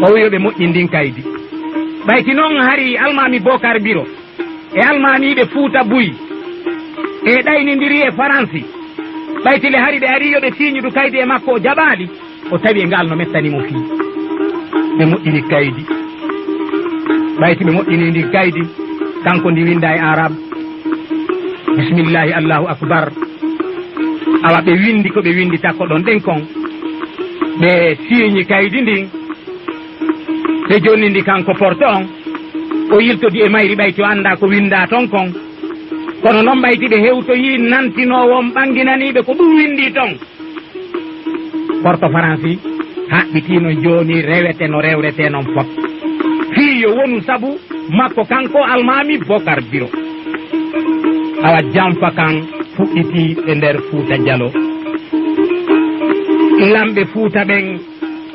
o wiyoɓe moƴƴindin kaydi ɓayti noon hari almami Bocar Biro e almamiɓe Fuuta Buy e ɗaynidiri e France ɓaytile hari ɓe ari yoɓe siñudu kaydi e makko o jaɓali o tawi e ngal no mettanimo fii ɓe moƴƴini kaydi ɓayti ɓe moƴƴini ndi kaydi kanko ndi winda e arabe bisimillahi allahu akbar awa ɓe windi ko ɓe windi takko ɗon ɗen kon ɓe siñi kaydi ndin ɓe jonni ndi kanko porte on o yiltodi e mayri ɓayti o anda ko winda ton kon kono noon ɓayti ɓe hewtoyi nantinowon ɓanginaniɓe ko ɗum windi ton porte France haɓɓitino joni rewete no rewrete noon fot fii yo wonu sabu makko kanko almami Bocar Biro awa jamfa kan fuɗɗiti e nder Fuuta Jallo lamɓe Fuuta ɓen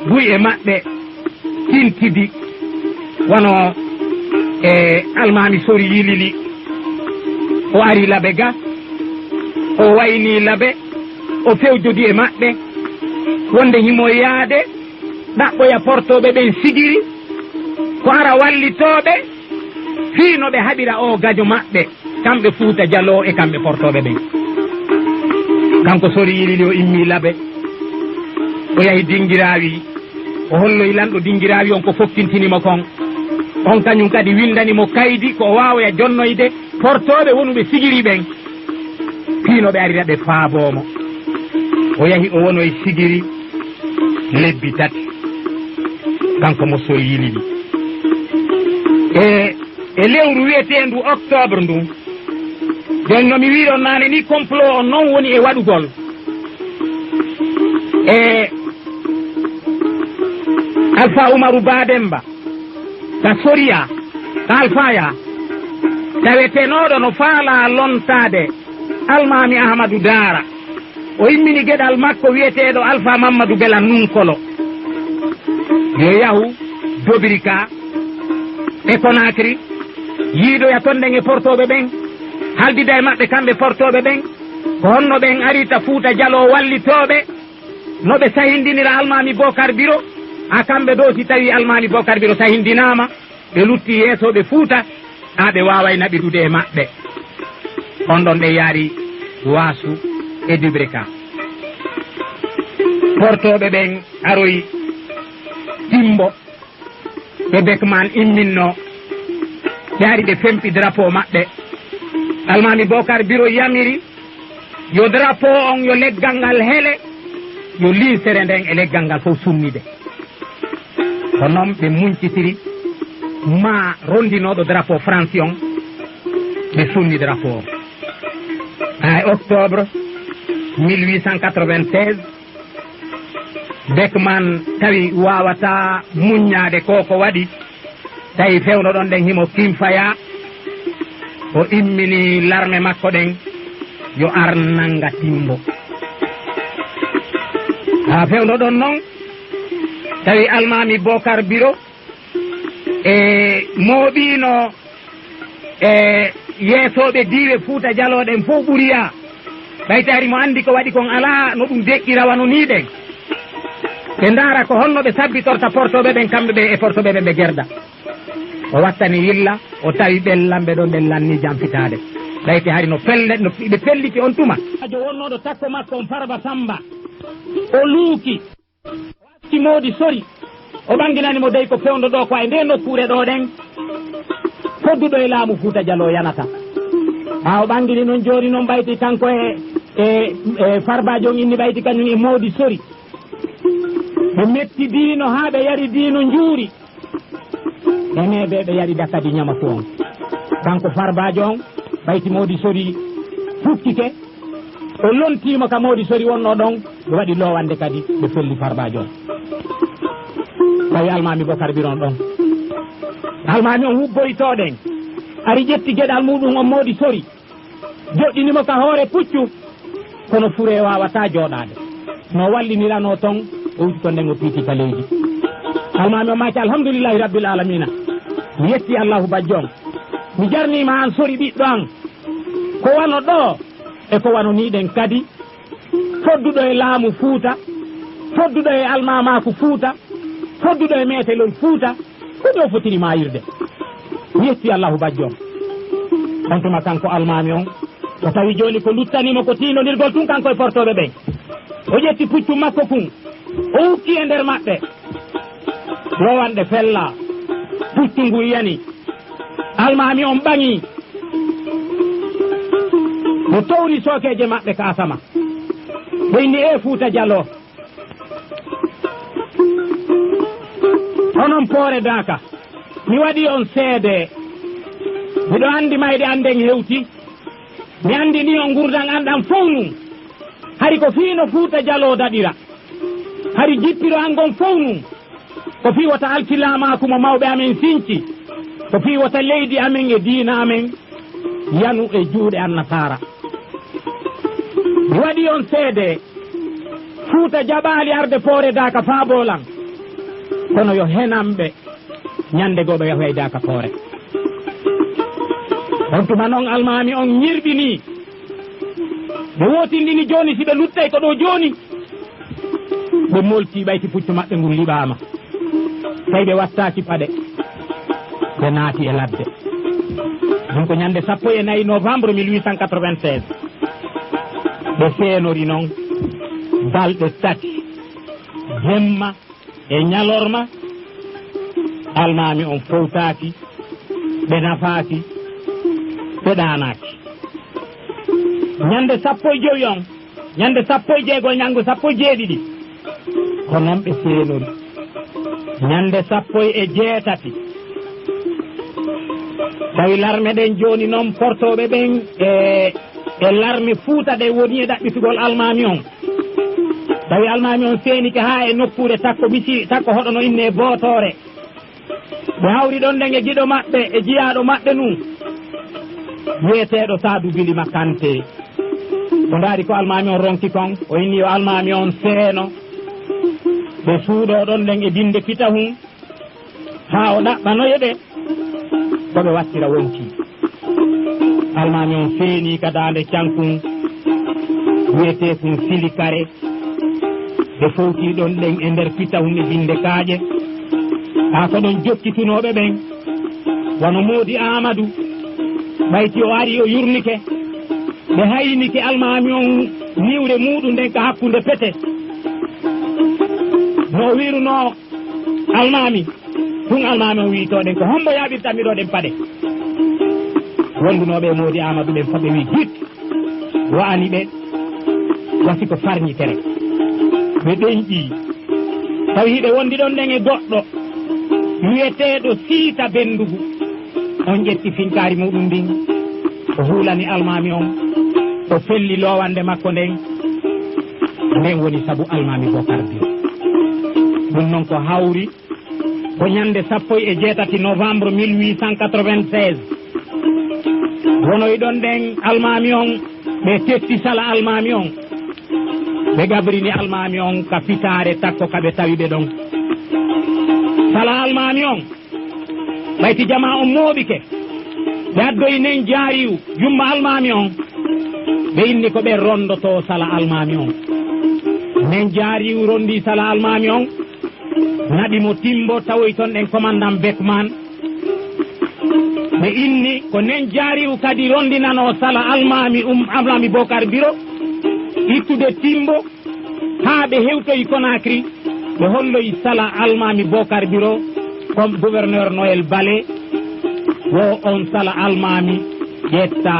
guye maɓɓe tintidi wono almami sori yilili o ari laɓe ga o wayni laɓe o fewjodi e maɓɓe wonde himo yaade ɗaɓɓoya portoɓe ɓen sigiri ko ara wallitoɓe fiino ɓe haɓira o gajo maɓɓe kamɓe Fuuta Jallo e kamɓe portoɓe ɓen. Kanko sori yilili o immi laɓe o yahi dingirawi o holloyi lanɗo dingirawi on ko fokkintinimo kon on kañum kadi windanimo kaydi ko wawoya jonnoyde portoɓe wonuɓe sigiri ɓen fiino ɓe arira ɓe faabomo o yahi o wono e sigiri lebbi tati kanko mo sori yilili e lewru wiyetendu octobre ndu nden no mi wiɗon nane ni complot on noon woni e waɗugol Alpha Umaru Bademba ka soriya ka alfaya tawetenoɗo no faala lontade almami Ahmadou Dara o immini gueɗal makko wiyeteɗo Alpha Mamadou Bela Nunkolo yo yahu Dobirika e Conakry yiidoya toon nden e portoɓe ɓen haldida e maɓɓe kamɓe portoɓe ɓen ko honno ɓen arita Fuuta Jallo wallitoɓe noɓe sahindinira almami Bocar Biro ha kamɓe ɗo si tawi almami Bocar Biro sahindinama ɓe lutti yeesoɓe Fuuta ha ɓe waway naɓirude e maɓɓe on ɗon ɓe yaari Waasu e Dubrika portoɓe ɓen aroyi Timbo ɓe Bekman imminno ɓe ari ɓe fempi drapeau maɓɓe almami Bocar Biro yamiri yo drapeau on yo leggal ngal hele yo linsere nden e leggal ngal fof summide ko noon ɓe muñcitiri ma rondinoɗo drapeau France on ɓe sunni drapeau ay octobre 1896 Bekman tawi wawata muññade ko waɗi tawi fewno ɗon ɗen himo Kimfaya o immini l'armée makko ɗen yo arnanga Timbo ha fewno ɗon noon tawi almami Bocar Biro e mooɓino e yeesoɓe diiwe Fuuta Jallo ɗen fof ɓuriya ɓaytari mo andi ko waɗi kon ala no ɗum deƴƴirawano ni ɗen ɓe ndaara ko honno ɓe sabbitorta portoɓe ɓen kamɓe ɓe e portoɓe ɓen ɓe gerda o wattani yilla o tawi ɓellamɓe ɗon ɓen lanni jampitade ɓayti hari no ɓe pelliti on tuma ajo wonnoɗo takko makko on Farba Samba o luuki watti moodi sori o ɓanginanimo dey ko fewndo ɗo ko e nde nokkure ɗo ɗen fodduɗo e laamu Fuuta Jallo yanata ha o ɓangini noon joni noon ɓayti kanko e Farbajo on inni ɓayti kañum e moodi sori ɓe metti diino ha ɓe yari diino njuuri ene ɓe yari dakadi ñama fo on kanko Farbajo on ɓayti moodi sori fukkike o lontima ka moodi sori wonno ɗon ɓe waɗi lowande kadi ɓe felli Farbajo on tawi almami Bocar Biro ɗon almami on hubboytoɗen ari ƴetti gueɗal muɗum on moodi sori joɗɗinimo ka hoore puccu kono fure wawata joɗade no wallinirano ton o wuti to nden o piiti ka leydi almami o maki alhamdoulillahi rabbil alamina mi yetti Allahu bajjon mi jarnima an sori ɓiɗɗo an ko wano ɗo e ko wano niɗen kadi fodduɗo e laamu Fuuta fodduɗo e almamaku Fuuta fodduɗo e metelol Fuuta ko ɗo fotiri mayirde mi yetti Allahu bajjon on tuma kanko almami on o tawi joni ko luttanimo ko tinodirgol tun kanko e portoɓe ɓen o ƴetti puccu makko kun o hukki e nder maɓɓe rowanɗe fella puccu ngu yani almami on ɓaŋi o towri sokeje maɓɓe kasama ɓeyni e Fuuta Jallo onon poore Daka mi waɗi on seede miɗo andi mayde anden hewti mi andi ni on gurdan anɗan fof num hari ko fiino Fuuta Jallo daɗira hari jippiro angon fof num ko fi wata alkilamaku mo mawɓe amen sinci ko fi wata leydi amen e diina amen yanu e juuɗe annasara mi waɗi on seede Fuuta jaɓali arde poore Daka faabolan kono yo henamɓe ñande goɓe yahoya e Daka Foore. on tuma noon almami on ñirɓini ɓe wotindini joni si ɓe luttay ko ɗo joni ɓe molti ɓayti puccu maɓɓe ngun liɓama tawi ɓe wattaki paɗe ɓe naati e ladde. ɗum ko ñande 14 novembre 1896 ɓe feenori noon balɗe tati jemma e ñalorma almami on fowtaki ɓe nafaki ɓe ɗanaki. ñande 15 on ñande 16 ñango 17 ko noon ɓe feenori. ñande 18 tawi larme ɗen joni noon portoɓe ɓen e larme Fuuta ɗe woni e ɗaɓɓitugol almami on. tawi almami on feenike ha e nokkure takko hoɗono inne Bootore. ɓe hawri ɗon nden e giɗo maɓɓe e jiyaɗo maɓɓe num wiyeteɗo Sadou Bilima Kanté. ko ndaari ko almami on ronki kon o inni yo almami on seeno ɓe suuɗo ɗon nden e binde Pitahum ha o ɗaɓɓanoye ɓe koɓe wattira wonki. almami on feeni ka dande cankun wiyete kun Silikare ɓe fowti ɗon ɗen e nder Pitahum e binde kaaƴe ha ko ɗon jokkitunoɓe ɓen wono Modi Amadou ɓayti o ari o yurnike ɓe haynike almami on niwre muɗum nden ka hakkunde pete no wiruno almami tun almami on wiitoɗen ko hombo yaɓirtanmi ɗo ɗen paɗe. wondunoɓe Modi Amadou ɓen fof ɓe wi hit wa'ani ɓe wasi ko farñitere ɓe ɗeñƴi tawi ɓe wondi ɗon nden e goɗɗo wiyeteɗo Siita Bendugu on ƴetti finkari muɗum ndin o huulani almami on o felli lowande makko nden woni saabu almami Bocar Bio. ɗum noon ko hawri ko ñande 18 novembre 1896 wonoy ɗon nden almami on ɓe tetti sala almami on ɓe gabrini almami on ka fitare takko kaɓe tawi ɓe ɗon. sala almami on ɓayti jama on mooɓike ɓe addoyi nen jaariw jumma almami on ɓe inni ko ɓe rondoto sala almami on. nen jaariw rondi sala almami on naɗimo timbo tawoy ton ɗen commandant Beckman ɓe inni ko nen jaariw kadi rondinano sala almami almami Bocar Biro ittude timbo ha ɓe hewtoyi Conakry ɓe holloyi sala almami Bocar Biro comme gouverneur Noël Bale wo on sala almami ƴetta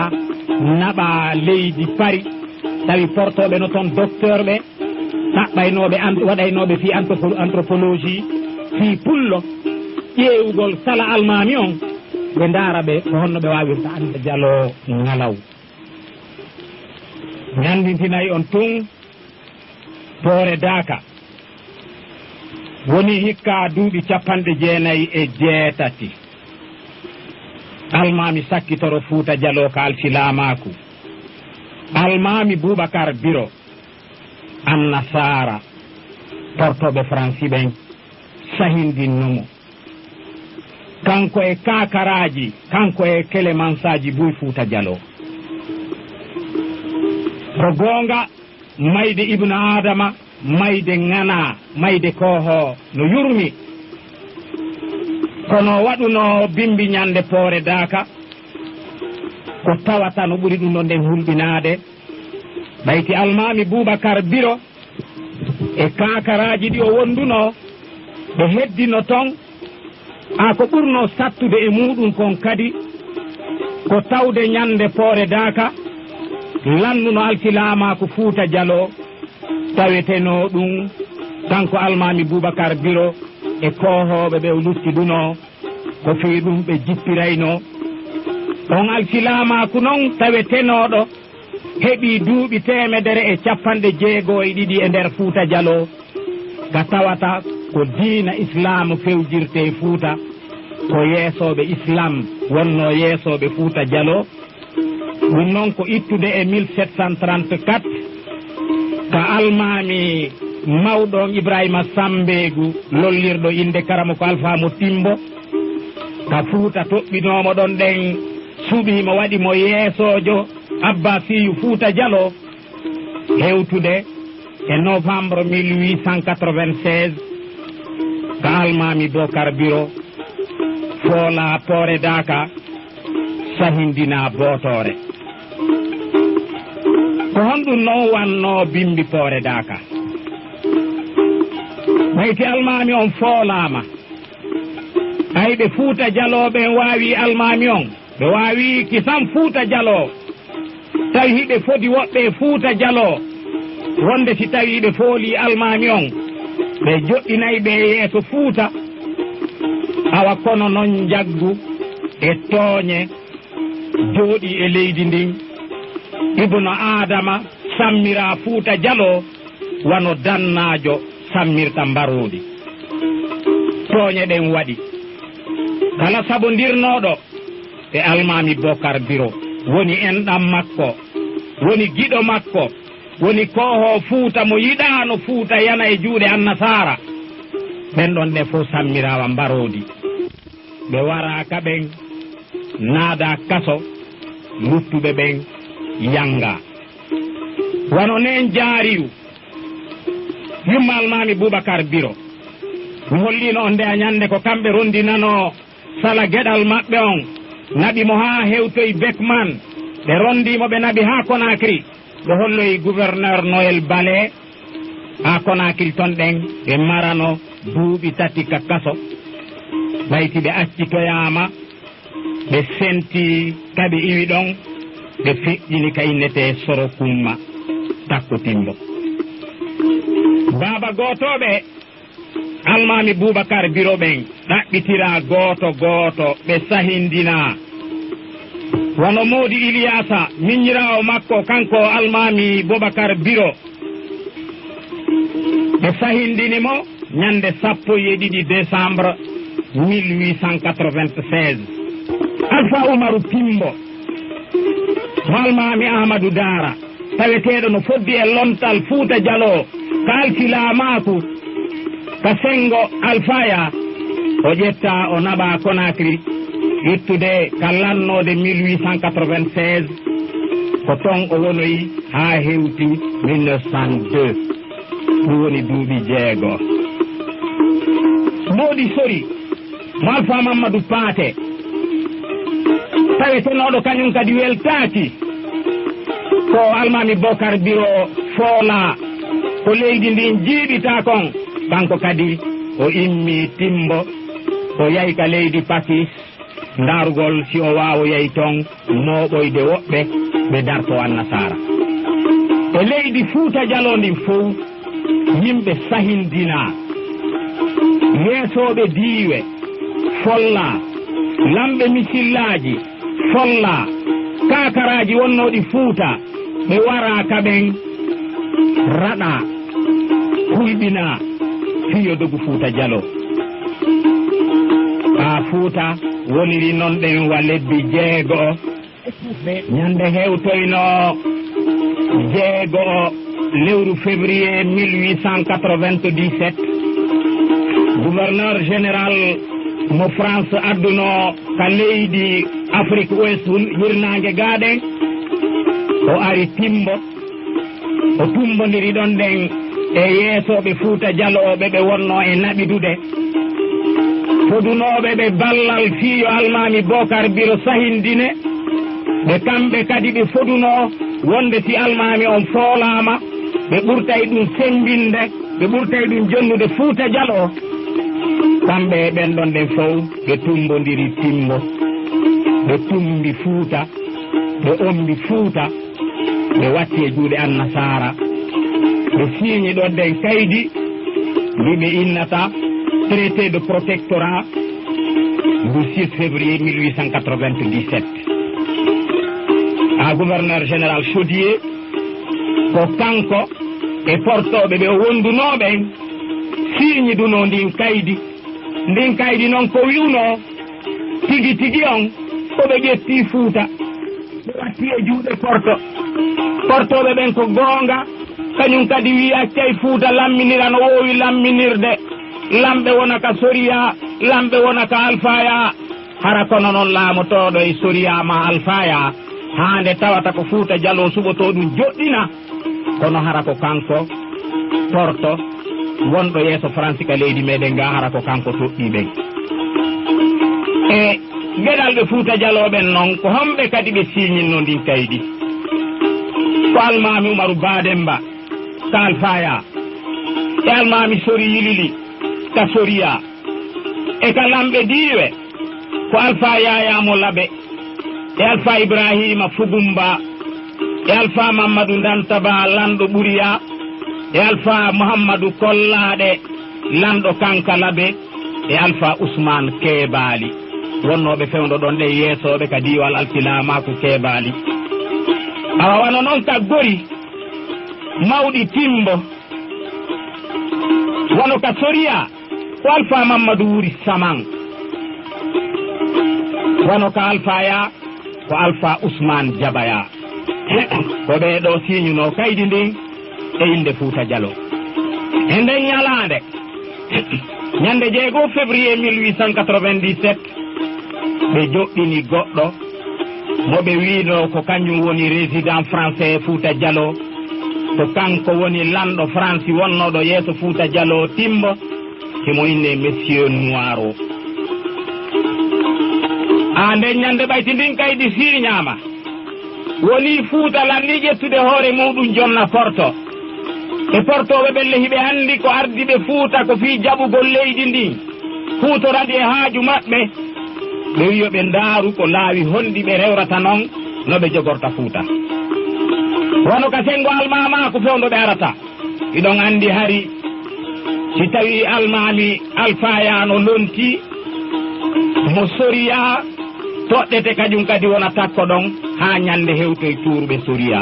naɓa leydi Paris tawi portoɓe no toon docteur ɓe taɓɓaynoɓe waɗaynoɓe fi anthropologie fi pullo ƴeewugol sala almami on ɓe ndaara ɓe ko honno ɓe wawirta ande Dialo ngalaw. ñandintinayi on tun Toore Daka woni hikka duuɓi 97 almami sakkitoro Fuuta Dialo ka alsilamaku almami Boubacar Biro annasara portoɓe franci ɓen sahindinnomo kanko e kakaraji kanko e Clémensaji Buy Fuuta Dialo. ko gonga mayde Ibnu Adama mayde ngana mayde koho no yurmi kono waɗuno bimbi ñande Poore Daka ko tawata no ɓuri ɗum ɗo nden hulɓinade ɓayti almami Boubacar Biro e kakaraji ɗi o wonduno ɓe heddino ton ko ɓurno sattude e muɗum kon kadi ko tawde ñande Poore Daka lannuno alsilamaku Fuuta Dialo taweteno ɗum kanko almami Boubacar Biro e kohoɓe ɓe luttiduno ko fi ɗum ɓe jippirayno on alsilamaku noon tawetenoɗo heɓi duuɓi 162 e nder Fuuta Dialo ka tawata ko diina islam fewjirte Fuuta ko yeesoɓe islam wonno yeesoɓe Fuuta Dialo. ɗum noon ko ittude e 1734 ka almami mawɗon Ibrahima Sambegu lollirɗo inde karama ko Alpha mo Timbo ka Fuuta toɓɓinomo ɗon ɗen suɓimo waɗimo yeesojo Abbasiyu Fuuta Dialo hewtude e novembre 1896 ka almami Bocar Biro foola Poore Daka sahindina bootore ko honɗum noon wanno bimbi Poore Daka mayti almami on foolama ay ɓe Fuuta Dialoɓe wawi almami on ɓe wawi kisan Fuuta Dialo tawi hiɓe fodi woɓɓe Fuuta Dialo wonde si tawi ɓe fooli almami on ɓe joɗɗinayi ɓe yeeso Fuuta awa kono noon jaggu e tooñe jooɗi e leydi ndin Ibnu Adama sammira Fuuta Dialo wano dannajo sammirta mbarodi tooñe ɗen waɗi kala sabondirnoɗo e almami Bocar Biro woni enɗam makko woni giɗo makko woni koho Fuuta mo yiɗano Fuuta yana e juuɗe annasara ɓen ɗon ɗe fof sammirawa mbarodi ɓe waraka ɓen naada kaso luttuɓe ɓen yanga wano nen jaariyu yumma almami Boubacar Biro mi hollino on nde a ñande ko kamɓe rondinano sala gueɗal maɓɓe on naɓi mo ha hewtoye Beckman ɓe rondimo ɓe naɓi ha Conakry ɓe holloyi gouverneur Noël Balé ha Conakry ton ɗen ɓe marano duuɓi tati ka kaso ɓayti ɓe accitoyama ɓe senti kaɓe iwi ɗon ɓe feƴƴini ka innete Soro Kumma Takko Timbo baba gotoɓe almami Boubacar Biro ɓen ɗaɓɓitira goto goto ɓe sahindina wono Modi Iliasa miñirawo makko kanko almami Boubacar Biro ɓe sahindinimo ñande 12 décembre 1896 Alpha Oumarou Timbo almami Amadou Dara taweteɗo no foddi e lontal Fuuta Dialo ka alfilamaku ka sengo Alphaya o ƴetta o naɓa Conakry ittude ka lannode 1896 ko ton o wonoyi ha hewti 1902 ɗum woni duuɓi 6 Modi Sori mo Alpha Mamadou Paté tawetenoɗo kañum kadi weltaki ko almami Bocar Biro foola ko leydi ndin jiiɗita kon kanko kadi o immi Timbo o yahi ka leydi Pakis ndarugol si o wawa yahi ton moɓoyde woɓɓe ɓe darto annasara e leydi Fuuta Dialo ndin fof yimɓe sahindina yeesoɓe diiwe folla lamɓe misillaji folla kakaraji wonnoɗi Fuuta ɓe wara kaɓen raɗa huyɓina fiyo dogu Fuuta Dialo ha Fuuta woniri noon ɗen wa lebbi 6 ñande hewtoyno 6 lewru février 1897 gouverneur général mo France adduno ka leydi Afrique Ouest hirnangue gaɗen o ari Timbo o tumbodiri ɗon ɗen e yeesoɓe Fuuta Dialoɓe ɓe wonno e naɓidude fodunoɓe ɓe ballal fiyo almami Bocar Biro sahindine ɓe kamɓe kadi ɓe foduno wonde si almami on foolama ɓe ɓurtay ɗum sembinde ɓe ɓurtay ɗum jonnude Fuuta Dialo kamɓe ɓen ɗon ɗen fof ɓe tumbodiri Timbo ɓe tumbi Fuuta ɓe ombi Fuuta ɓe watti e juuɗe annasara ɓe signe ɗon ɗen kaydi ndi ɓe innata traité de protectorat du 6 février 1897 a gouverneur général Chaudier ko kanko e portoɓe ɓe wondunoɓen signe duno ndin kaydi noon ko wiwno tigi tigi on koɓe ƴetti Fuuta ɓe watti e juuɗe portoɓe ɓen ko goonga kañum kadi wi accay Fuuta lamminira no wowi lamminirde lamɓe wona ka soriya lamɓe wona ka alfaya hara kono noon laamotoɗo e soriya ma alfaya hande tawata ko Fuuta Jallo suɓoto ɗum joɗɗina kono hara ko kanko torto wonɗo yeeso France ka leydi meɗen ga hara ko kanko toɗɗiɓen e geɗal ɓe Fuuta Jalloɓen noon ko homɓe kadi ɓe siñinno ndin kaydi ko almami Umaru Bademba ka alfaya e almami Sori Yilili ka soriya e ka lamɓe diiwe ko alfa Yayamo Laɓe e alfa Ibrahima Fugumba e alfa Mamadou Dantaba lanɗo ɓuriya e alfa Mouhammadou Kollaɗe lanɗo Kanka Laɓe e alfa Ousmane Keebali wonnoɓe fewdo ɗon ɗe yeesoɓe ka diwal altilamaku Keebali awa wano noon ka gori mawɗi timbo wono ka soriya ko alfa Mamadou Wuri Saman wono ka alfaya ko alfa Ousmane Jabaya ko ɓeɗo siñuno kaydi ndin e inde Fuuta Jallo e nden ñalande ñande 6 février 1897 ɓe joɗɗini goɗɗo moɓe wino ko kañum woni résident français Fuuta Jallo ko kanko woni lanɗo France wonnoɗo yeeso Fuuta Jallo timbo himo inne monsieur Noiro a nden ñande ɓayti ndin kaydi siñama woni Fuuta lanni ƴettude hoore muɗum jonna Porto e portoɓe ɓelle hiɓe andi ko ardiɓe Fuuta ko fi jaɓugol leydi ndi hutorandi e haaju maɓɓe ɓe wiyoɓe ndaaru ko laawi honɗi ɓe rewrata noon no ɓe jogorta Fuuta wono ka sengo almama ko fewdo ɓe arata iɗon andi hari si tawi almami alfaya no lonti mo soriya toɗɗete kañum kadi wona takko ɗon ha ñande hewtoye cuuruɓe soriya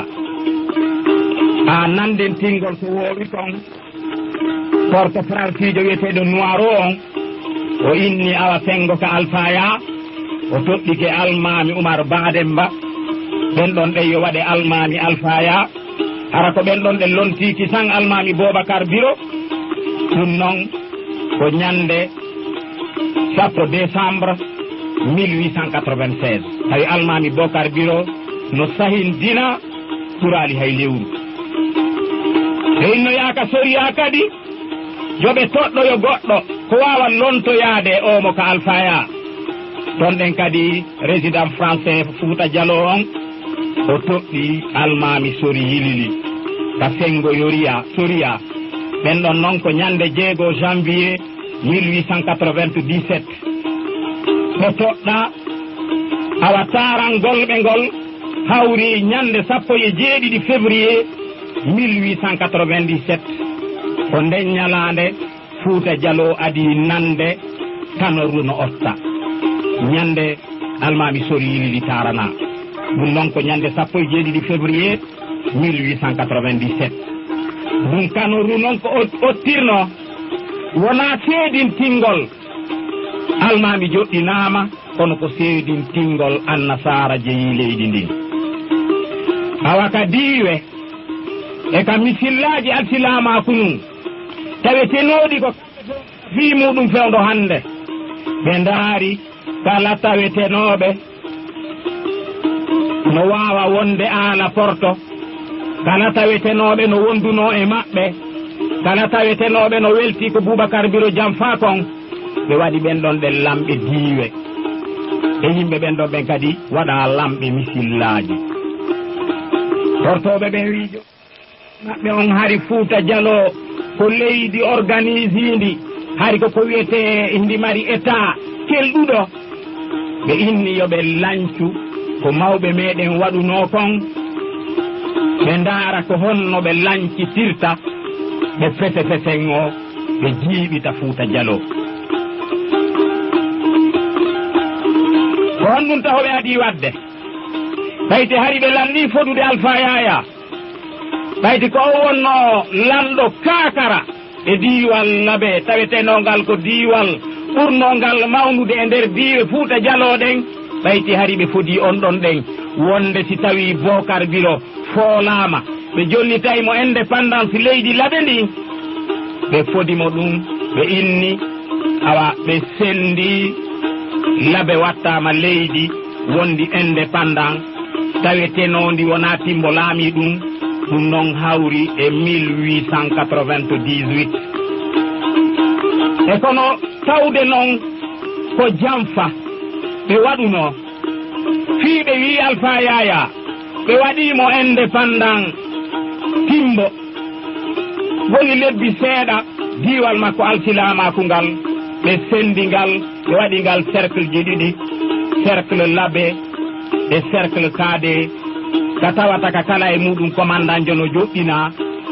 ha nanden tingol so woowi ton porte francijo wiyeteɗo Noiro on o inni awa sengo ka alfaya o toɗɗike almami Oumar Bademba ɓen ɗon ɗe yo waɗe almami alfaya hara ko ɓen ɗon ɗe lontiki tan almami Bobacar Biro ɗum noon ko ñande 10 décembre 1896 tawi almami Bocar Biro no sahin dina turali hay lewru e inno yaaka soriya kadi joɓe toɗɗoyo goɗɗo ko wawa lontoyade omo ka alfaya ɗon ɗen kadi résident français Fuuta Jallo on o toɗɗi almami Sori Yilili ka sengo yoriya soriya ɓen ɗon noon ko ñande 6 janvier 1897 ɓe toɗɗa awa tarangol ɓe ngol hawri ñande 17 février 1897 ko nden ñalande Fuuta Jallo adi nande Tanoru no otta ñande almami Sori Yilili tarana ɗum noon ko ñande 17 février 1897 ɗum Tanoru noon ko ottirno wona seedintingol almami joɗɗinama kono ko seedintingol annasara jeeyi leydi ndin awa ka diiwe e ka misillaji alsilamaku num tawetenoɗi ko fi muɗum fewdo hande ɓe ndaari kala tawetenoɓe no wawa wonde aala Porto kala tawetenoɓe no wonduno e maɓɓe kala tawetenoɓe no welti ko Boubacar Biro Jamfa kon ɓe waɗi ɓen ɗon ɗe lamɓe diiwe e yimɓe ɓen ɗon ɓen kadi waɗa lamɓe misillaji portoɓe ɓe wiijo maɓɓe on hari Fuuta Jallo ko leydi organisindi hari ko wiyete ndi mari état kelɗuɗo ɓe inni yoɓe lancu ko mawɓe meɗen waɗuno kon ɓe ndaara ko honno ɓe lancitirta ɓe fete feten o ɓe jiiɓita Fuuta Jallo ko honɗum tahoɓe aɗi wadde ɓayti hari ɓe lanni fodude Alpha Yaya ɓayti ko o wonno lanɗo kakara e diwal Labe tawetenongal ko diwal ɓurnongal mawnude e nder diiwe Fuuta Jallo ɗen ɓayti hari ɓe fodi on ɗon ɗen wonde si tawi Bocar Biro foolama ɓe jollitaymo indépendance leydi laɓe ndi ɓe fodimo ɗum ɓe inni awa ɓe sendi laɓe wattama leydi wondi indépendant tawetenondi wona timbo laami ɗum noon hawri e 1898 e kono tawde noon ko jamfa ɓe waɗuno fii ɓe wi Alpha Yaya ɓe waɗimo indépendant timbo woni lebbi seeɗa diwal makko alsilamaku ngal ɓe sendi ngal ɓe waɗi ngal cercle ji ɗiɗi cercle laɓe e cercle kaade ka tawata ka kala e muɗum commandant no joɗɗina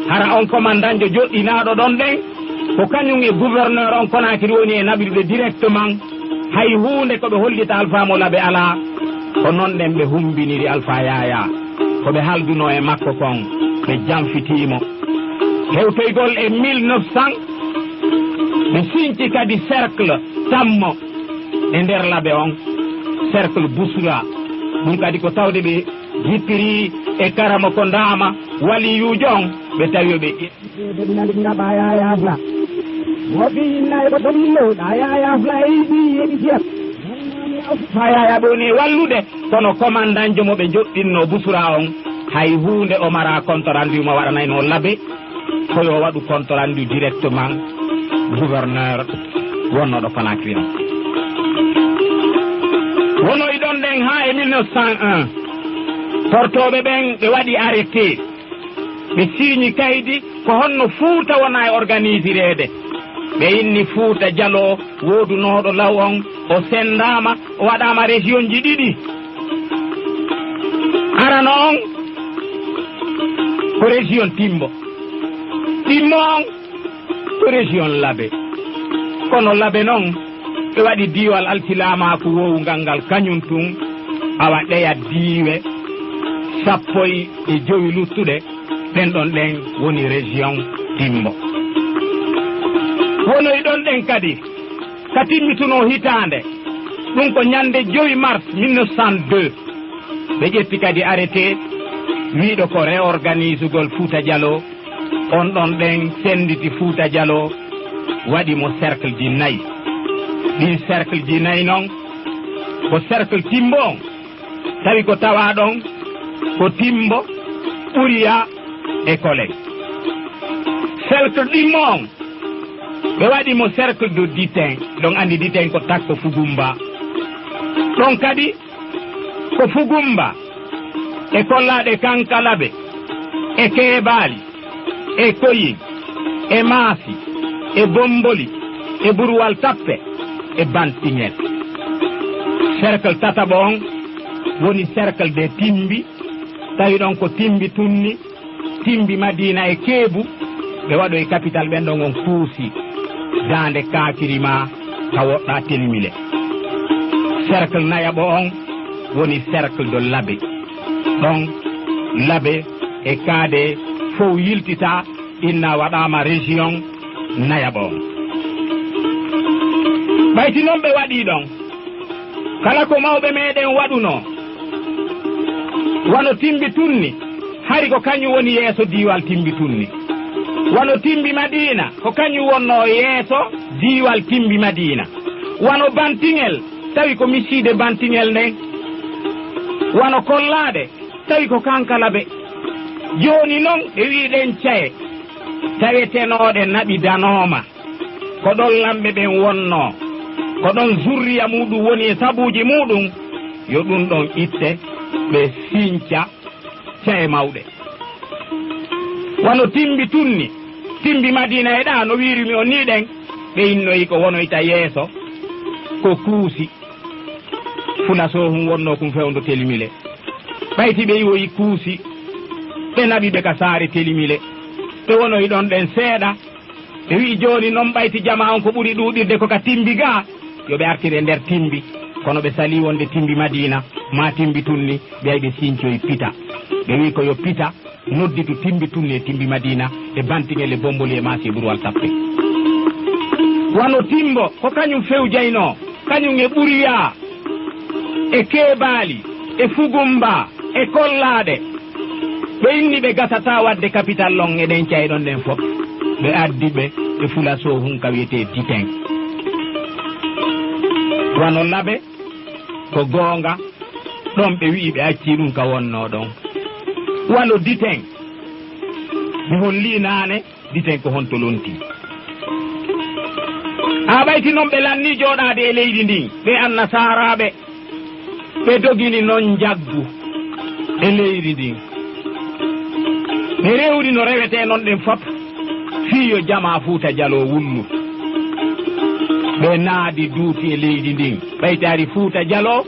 hara on commandant joɗɗinaɗo ɗon ɗen ko kañum e gouverneur on Conakry woni e naɓirde directement hay hunde koɓe hollita Alpha mo laɓe ala ko noon ɗen ɓe humbiniri Alpha Yaya koɓe halduno e makko kon ɓe jamfitimo hewtoygol e 1900 ɓe siñci kadi cercle tammo e nder laɓe on cercle Bousra ɗum kadi ko tawde ɓe jippiri e karama ko ndama waliyujo on ɓe tawi ɓe ɗaɓa yayafla woɓɓe yinnayi ko toon lewɗa yayafla eyɗi yeɗi jeet ha yaya ɓoni wallude kono commandant jo mo ɓe joɗɗinno Bousra on hay hunde o mara compte rendu mo waɗanayno laɓe koyo waɗu compte rendu directement gouverneur wonnoɗo Conakry on wono e ɗon ɗen ha e 1901 tortoɓe ɓen ɓe waɗi arrêté ɓe siñi kaydi ko honno Fouta wona e organisirede ɓe inni Fouta Diallo wodunoɗo law on o sendama o waɗama région ji ɗiɗi arano on ko région Timbo Timmo on ko région Laɓe kono Laɓe noon ɓe waɗi diwal alsilamaku wowgal ngal kañum tun awa ɗeya diiwe 15 luttuɗe ɗen ɗon ɗen woni région Timbo wonoy ɗon ɗen kadi ka timmituno hitande ɗum ko ñande 5 mars 1902 ɓe ƴetti kadi arrêté wiiɗo ko réorganisugol Fouta Diallo on ɗon ɗen senditi Fouta Diallo waɗi mo cercle ji 4 ɗi cercle ji 4 noon ko cercle Timbo on tawi ko tawa ɗon ko Timbo Ɓuriya e Koleng cercle ɗimmo on ɓe waɗi mo cercle de Ditin ɗon andi Ditin ko takko Fugumba ɗon kadi ko Fugumba e kollaɗe Kankalaɓe e Keebali e Koyi e Maasi e Bomboli e Burwal Tappe e Bantiŋel cercle tataɓo on woni cercle de Timbi tawi ɗon ko Timbi Tunni Timbi Madina e Keebu ɓe waɗo e capital ɓen ɗon on Kuusi dande Kakirima ka woɗɗa Telimile cercle nayaɓo on woni cercle de Laɓe ɗon Laɓe e Kaade fof yiltita inna waɗama région nayaɓo on ɓayti noon ɓe waɗi ɗon kala ko mawɓe meɗen waɗuno wano Timbi Tunni hari ko kañum woni yeeso diwal Timbi Tunni wano Timbi Madina ko kañum wonno yeeso diwal Timbi Madina wano Bantiŋel tawi ko miside Bantiŋel nden wano Kollaɗe tawi ko Kankalaɓe joni noon ɓe wiɗen caye tawetenoɗe naɓi danoma ko ɗon lamɓe ɓen wonno ko ɗon zurriya muɗum woni e sabuji muɗum yo ɗum ɗon itte ɓe siñca caye mawɗe wano Timbi Tunni Timbi Madina e ɗa no wirimi o ni ɗen ɓe innoyi ko wonoyta yeeso ko Kuusi Fulasohum wonno kum fewndo Telimile ɓayti ɓe yiwoyi Kuusi ɓe naɓi ɓe ka saare Telimile ɓe wonoyi ɗon ɗen seeɗa ɓe wi joni noon ɓayti jama on ko ɓuri ɗuɗirde ko ka Timbi ga yoɓe artire nder Timbi kono ɓe sali wonde Timbi Madina ma Timbi Tunni ɓe ay ɓe siñcoyi Pita ɓe wi ko yo Pita nodditu Timbi Tunni e Timbi Madina e Bantiŋel e Bomboli e Maasi e Burwal Tappe wano Timbo ko kañum fewjayno kañum e Ɓuriya e Keebali e Fugumba e Kollaɗe ɓe inni ɓe gasata wadde capital long eɗen cayɗon ɗen fof ɓe addi ɓe ɓe fula so hun ka wiyete diten wano laɓe ko goonga ɗon ɓe wi'i ɓe acci ɗum ka wonno ɗon wano diten mi holli naane diten ko honto lonti a ɓayti noon ɓe lanni jooɗaade e leydi ndin ɓe annasaraɓe ɓe dogini noon jaggu e leydi ndin ɓe rewdi no rewete noon ɗen fof fiyo jama Fuuta Jalo wullu ɓe naadi duuti e leydi ndin ɓaytaari Fuuta Jalo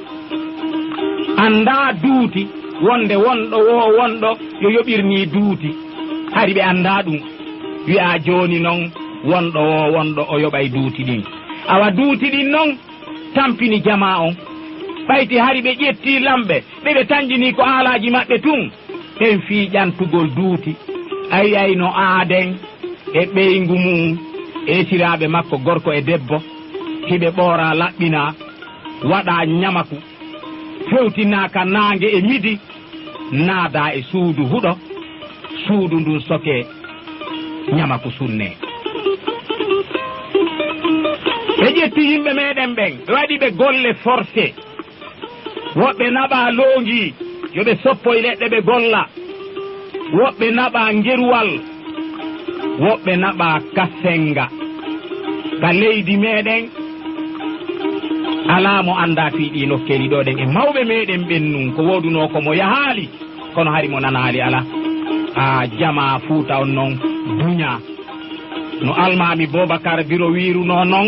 anda duuti wonde wonɗo wo wonɗo yo yoɓirni duuti hari ɓe anda ɗum wi'a joni noon wonɗo wo wonɗo o yoɓay duuti ɗin awa duuti ɗin noon tampini jama on ɓayti hari ɓe ƴetti lamɓe ɓeɓe tanjini ko aalaji maɓɓe tun ɓen fii ƴantugol duuti ay no aaden e ɓeygu mum e siraɓe makko gorko e debbo hiɓe ɓoora laɓɓina waɗa ñamaku fewtinaka naange e midi naada e suudu huɗo suudu ndun soke ñamaku sunne ɓe ƴetti yimɓe meɗen ɓen ɓe waɗi ɓe golle forcé woɓɓe naɓa loongi yoɓe soppoye leɗɗe ɓe golla woɓɓe naɓa ngeruwal woɓɓe naɓa kassenga ka leydi meɗen ala mo anda fiiɗi nokkeli ɗo ɗen e mawɓe meɗen ɓennun ko woduno komo yahaali kono hari mo nanaali ala a jama Fuuta on noon duña no almami Boubacar Biro wiruno noon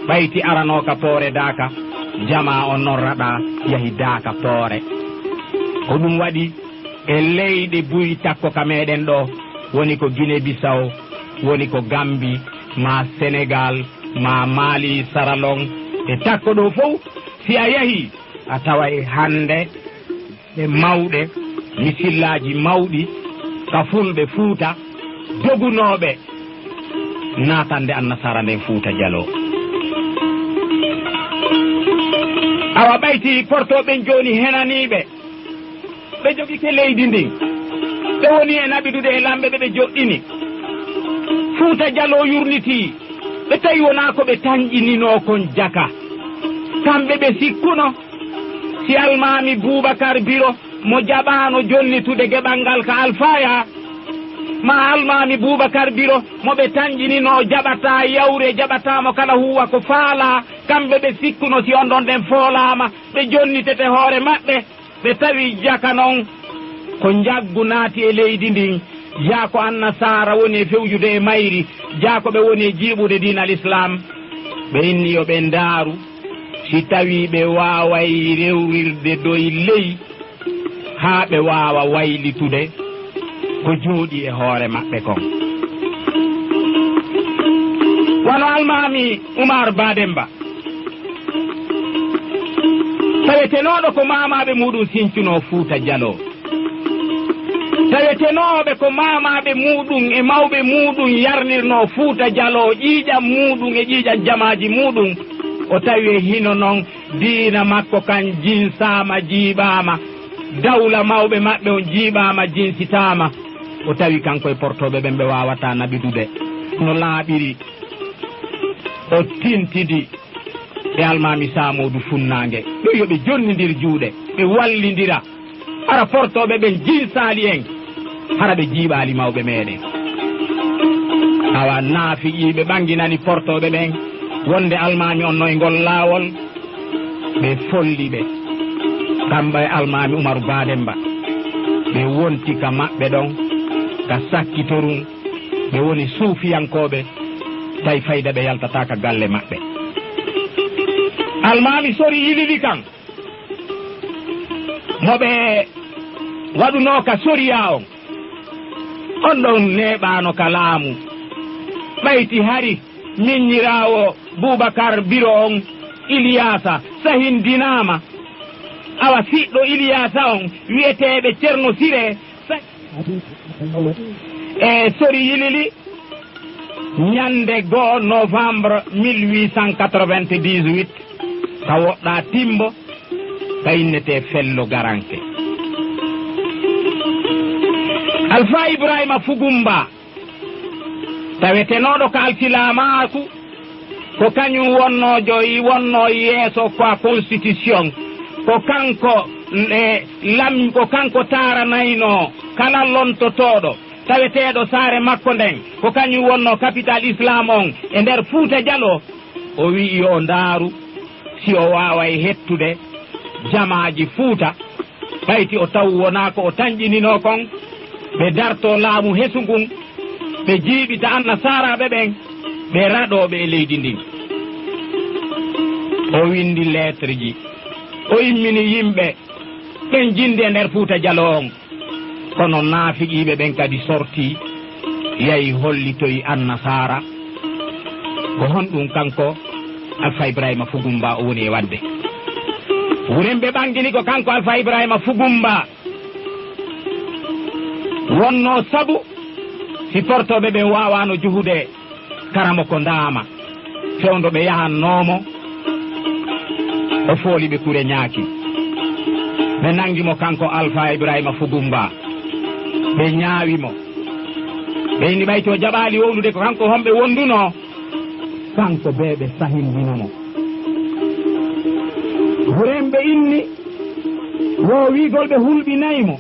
ɓayti aranoka poore daaka jama on noon raɗa yahi daaka poore ko ɗum waɗi e leyɗe buy takko ka meɗen ɗo woni ko Guinée Bissau woni ko Gambie ma Sénégal ma Mali Saralong e takko ɗo fof si a yahi a tawa e hande ɓe mawɗe misillaji mawɗi ka fulɓe Fuuta dogunoɓe natande annasara nden Fuuta Jalo awa ɓayti portoɓen joni henaniɓe ɓe jogi ke leydi ndin ɓe woni e naɓidude e lamɓe ɓe joɗɗini Fuuta Jalo yurniti ɓe tawi wona ko ɓe tanƴinino kon jaka kamɓe ɓe sikkuno si almami Boubacar Biro mo jaɓano jonnitude geɓal ngal ka alfaya ma almami Boubacar Biro moɓe tanƴinino jaɓata yawre jaɓatamo kala huwa ko faala kamɓe ɓe sikkuno si on ɗon ɗen foolama ɓe jonnitete hoore maɓɓe ɓe tawi jaka noon ko jaggu naati e leydi ndin jaako annasara woni e fewjude e mayri jaako ɓe woni e jiiɓude diinal islam ɓe inni yo ɓe ndaaru si tawi ɓe waaway rewrirde doye ley haa ɓe waawa waylitude ko jooɗi e hoore maɓɓe kon wono almami Oumar Bademba tawetenoɗo ko mamaɓe muɗum sincuno Fuuta Jalo tawetenoɓe ko mamaɓe muɗum e mawɓe muɗum yarnirno Fuuta Jalo ƴiiƴam muɗum e ƴiiƴam jamaji muɗum o tawi hino noon diina makko kan jinsama jiiɓama dawla mawɓe maɓɓe on jiiɓama jinsitama o tawi kanko e portoɓe ɓen ɓe wawata naɓidude no laaɓiri o tintidi e almami Samoudou Funnangue ɓe yoɓe jonnidir juuɗe ɓe wallidira hara portoɓe ɓen jinsali en hara ɓe jiiɓali mawɓe meɗen awa naafi ƴiɓe ɓanginani portoɓe ɓen wonde almami on no e ngol laawol ɓe folli ɓe kamɓe e almami Oumarou Bademba ɓe wonti ka maɓɓe ɗon ka sakkitorum ɓe woni suufiyankoɓe tawi fayda ɓe yaltata ka galle maɓɓe almami sori yilili kan moɓe waɗuno ka soriya on ɗon neɓano ka laamu ɓayti hari miññirawo Boubacar Biro on Ilyasa sahindinama awa siɗɗo Ilyasa on wiyeteɓe Ceerno Siré e sori yilili ñande 2 novembre 1898 ka woɗɗa Timbo ka innete Fello Garanke Alpha Ibrahima Fugumba tawetenoɗo ko alsilamaku ko kañum wonno yeeso ko constitution ko kanko ko kanko taranayno kala lontotoɗo taweteɗo saare makko nden ko kañum wonno capital islam on e nder Fuuta Jallo o wi yo ndaaru si o waway hettude jamaji Fuuta ɓayti o taw wona ko o tañƴinino kon ɓe darto laamu hesugun ɓe jiiɓita annasaraɓe ɓen ɓe raɗoɓe e leydi ndin o windi lettre ji o immini yimɓe ɓen jinde e nder Fuuta Jallo on kono naafiqiɓe ɓen kadi sorti yahi hollitoyi annasara ko honɗum kanko Alpha Ibrahima Fugumba o woni e wadde wuren ɓe ɓangini ko kanko Alpha Ibrahima Fugumba wonno sabu si portoɓe ɓen wawano juhude karamo ko ndama fewdo ɓe yahannomo o fooli ɓe kure ñaaki ɓe nangimo kanko Alpha Ibrahima Fugumba ɓe ñaawimo ɓe inni ɓayto jaɓaali wowlude ko kanko homɓe wonduno kanko beɓe sahindinomo wurenɓe inni wo wigol ɓe hulɓinaymo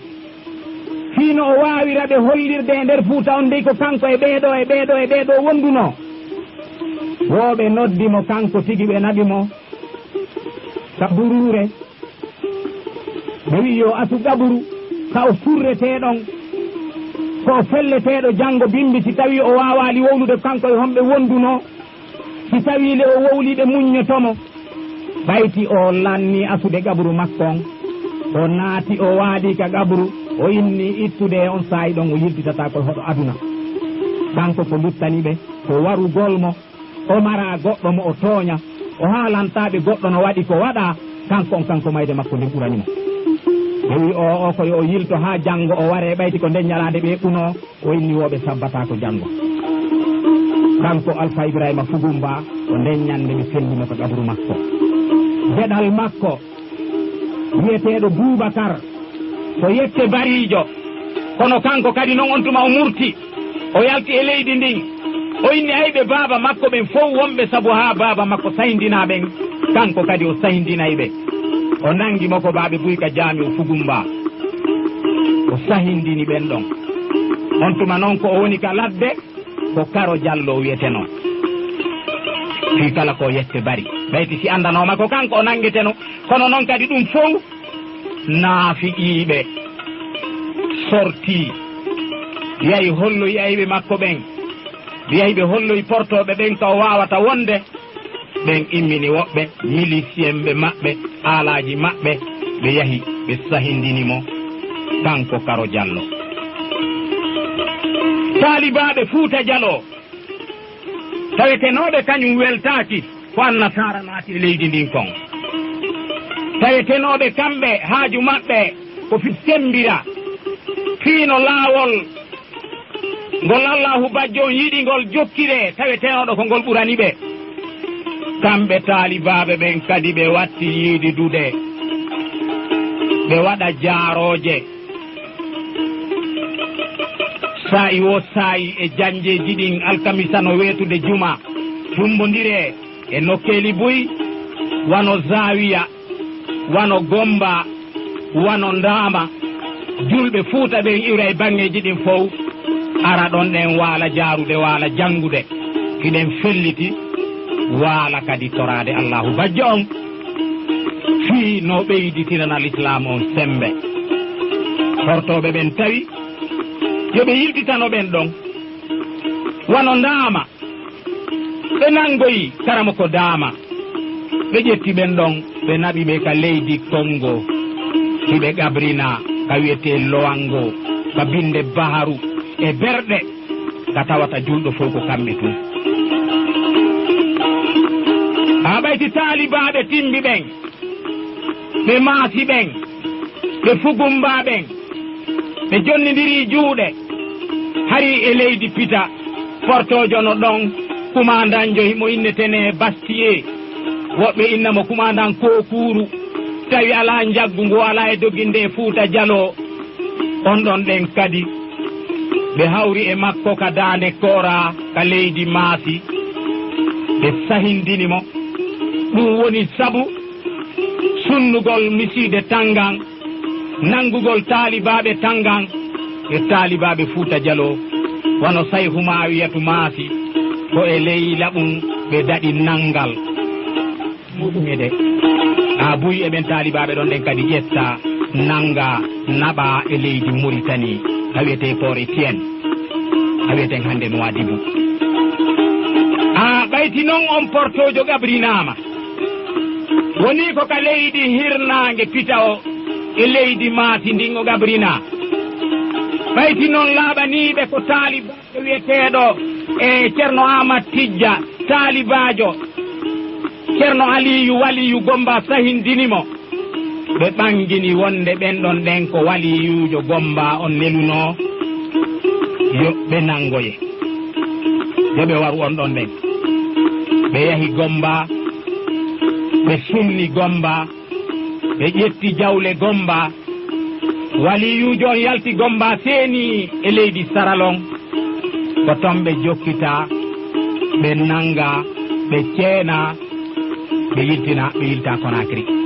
fiino o wawira ɓe hollirde e nder Fuuta on dey ko kanko e ɓeeɗo wonduno woɓe noddimo kanko tigi ɓe naɓimo ka burure ɓe wi yo asu gaburu ka o furreteɗon ko felleteɗo janggo bimbi si tawi o wawali wowlude kanko e homɓe wonduno si tawi le o wowliɓe muññotomo ɓayti o lanni asude gaburu makkon o naati o waali ka gaburu o inni ittude on saayi ɗon o yiltitata koye hoɗo aduna kanko ko luttaniɓe ko warugolmo o mara goɗɗo mo o tooña o haalantaɓe goɗɗo no waɗi ko waɗa kanko mayde makko nden ɓuranimo ɓewi o koye o yilto ha janggo o ware ɓayti ko nden ñalade ɓe ɓuno o inni woɓe sabbata ko janggo kanko Alpha Ibrahima Fugumba o nden ñande ɓe fellimo ko gaburu makko geɗal makko wiyeteɗo Boubacar ko yette barijo kono kanko kadi noon on tuma o murti o yalti e leydi ndin o inni ayɓe baaba makko ɓen fof wonɓe saabu ha baaba makko sayndina ɓen kanko kadi o sayndinayɓe o nangimo ko baaɓe Buyka Jaami o Fugumba o sahindini ɓen ɗon on tuma noon ko o woni ka ladde ko Karo Jallo o wiyete noon fi kala ko yette bari ɓayti si andanoma ko kanko o nangueteno kono noon kadi ɗum fof naafiqiɓe sorti yahi holloyi ayɓe makko ɓen yahi ɓe holloyi portoɓe ɓen ka o wawata wonde ɓen immini woɓɓe milicien ɓe maɓɓe aalaji maɓɓe ɓe yahi ɓe sahindinimo kanko Karo Jallo taalibaɓe Fuuta Jallo tawetenoɓe kañum weltaki ko annasara naati e leydi ndin kon tawetenoɓe kamɓe haaju maɓɓe ko fi sembira fiino laawol ngol Allahu bajjo yiɗi ngol jokkire tawetenoɗo ko ngol ɓurani ɓe kamɓe taalibaɓe ɓen kadi ɓe watti yiidi dude ɓe waɗa jaaroje saa'i wo saa'i e janjeji ɗin alkamisa no weetude juma jumbodire e nokkeli buy wano zawiya wano gomba wano ndama julɓe Fuuta ɓen iwra e bangeji ɗin fof ara ɗon ɗen waala jaarude waala jangude kiɗen felliti waala kadi torade Allahu bajjo on fii no ɓeyditinanal islam on sembe hortoɓe ɓen tawi yoɓe yiltitano ɓen ɗon wano ndama ɓe nangoyi karama ko daama ɓe ƴetti ɓen ɗon ɓe naɓi ɓe ka leydi Congo hiɓe gabrina ka wiyete Loango ka binde Baharu e berɗe ka tawata julɗo fof ko kamɓe tun ha ɓayti taalibaɓe timbi ɓen ɓe maasi ɓen ɓe Fugumba ɓen ɓe jonnidiri juuɗe hari e leydi Pita portojo no ɗon kumandanjo mo innetene Bastier woɓɓe innamo kumandan Kokuru tawi ala jaggu ngu ala e doginde Fuuta Jallo on ɗon ɗen kadi ɓe hawri e makko ka daande koora ka leydi maasi ɓe sahindinimo ɗum woni sabu sunnugol misiide Tangan nangugol taalibaɓe Tangan e taalibaɓe Fuuta Jallo wono Sayfu Maawiyatu maasi ko e ley laɓum ɓe daɗi nangal muɗum e de ha buyi eɓen taalibaɓe ɗon ɗen kadi ƴetta nanga naɓa e leydi Mauritanie ha wiyete Port Etienne ha wiyeten hannde Nouadhibou ɓayti noon on portojo gabrinama woni ko ka leydi hirnange pita o e leydi maati ndin o gabrina ɓayti noon laaɓaniɓe ko taalibajo wiyeteɗo e ceerno Amat Tijja taalibajo ceerno Aliyu waliyu Gomba sahindinimo ɓe ɓangini wonde ɓen ɗon ɗen ko waliyujo Gomba on neluno yo ɓe nangoye yoɓe waru on ɗon ɗen ɓe yahi Gomba ɓe sumni Gomba ɓe ƴetti jawle Gomba waliyujo on yalti Gomba seeni e leydi Saralon ko ton ɓe jokkita ɓe nanga ɓe ceena ɓe yilta Conakry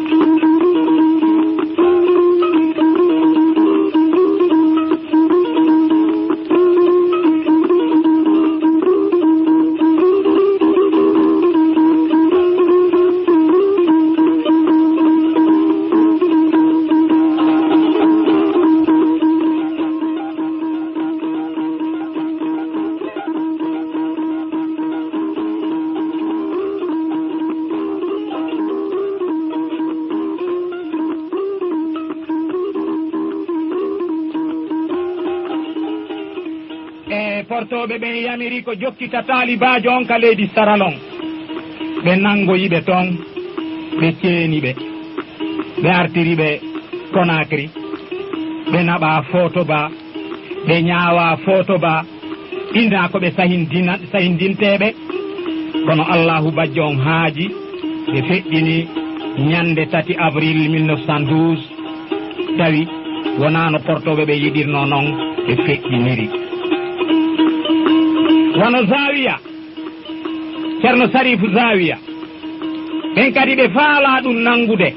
portoɓe ɓe yamiri ko jokkita taalibajo on ka leydi Saralon ɓe nangoyiɓe toon ɓe ceeniɓe ɓe artiriɓe Conakry ɓe naɓa photo ba ɓe ñaawa photo ba ɗinda ko ɓe sahindinteɓe kono Allahu bajjo on haaji ɓe feƴƴini ñande 3 avril 1912 tawi wonano portoɓe ɓe yiɗirno noon ɓe feƴƴiniri wono Zawiya ceerno Sarifu Zawiya ɓen kadi ɓe faala ɗum nangude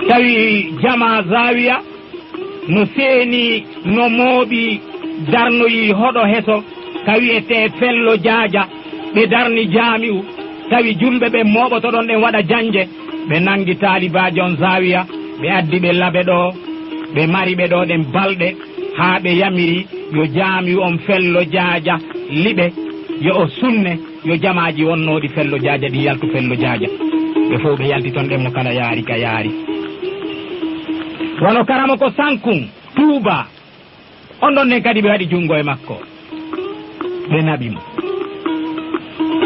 tawi jama Zawiya no seeni no mooɓi darnoyi hoɗo heso ka wiyete Fello Jaaja ɓe darni jaami'u tawi julɓe ɓe mooɓotoɗon ɗen waɗa janje ɓe nangi taalibajo on Zawiya ɓe addi ɓe labe ɗo ɓe mari ɓe ɗo ɗen balɗe haa ɓe yamiri yo jaami'u on Fello Jaaja liɓe yo o sunne yo jamaji wonnoɗi Fello Jaaja ɗi yaltu Fello Jaaja ɓe fof ɓe yalti toon ɗen mo kala yaari ka yaari wono karama ko Sankun Touba on ɗon nen kadi ɓe waɗi junngo e makko ɓe naɓimo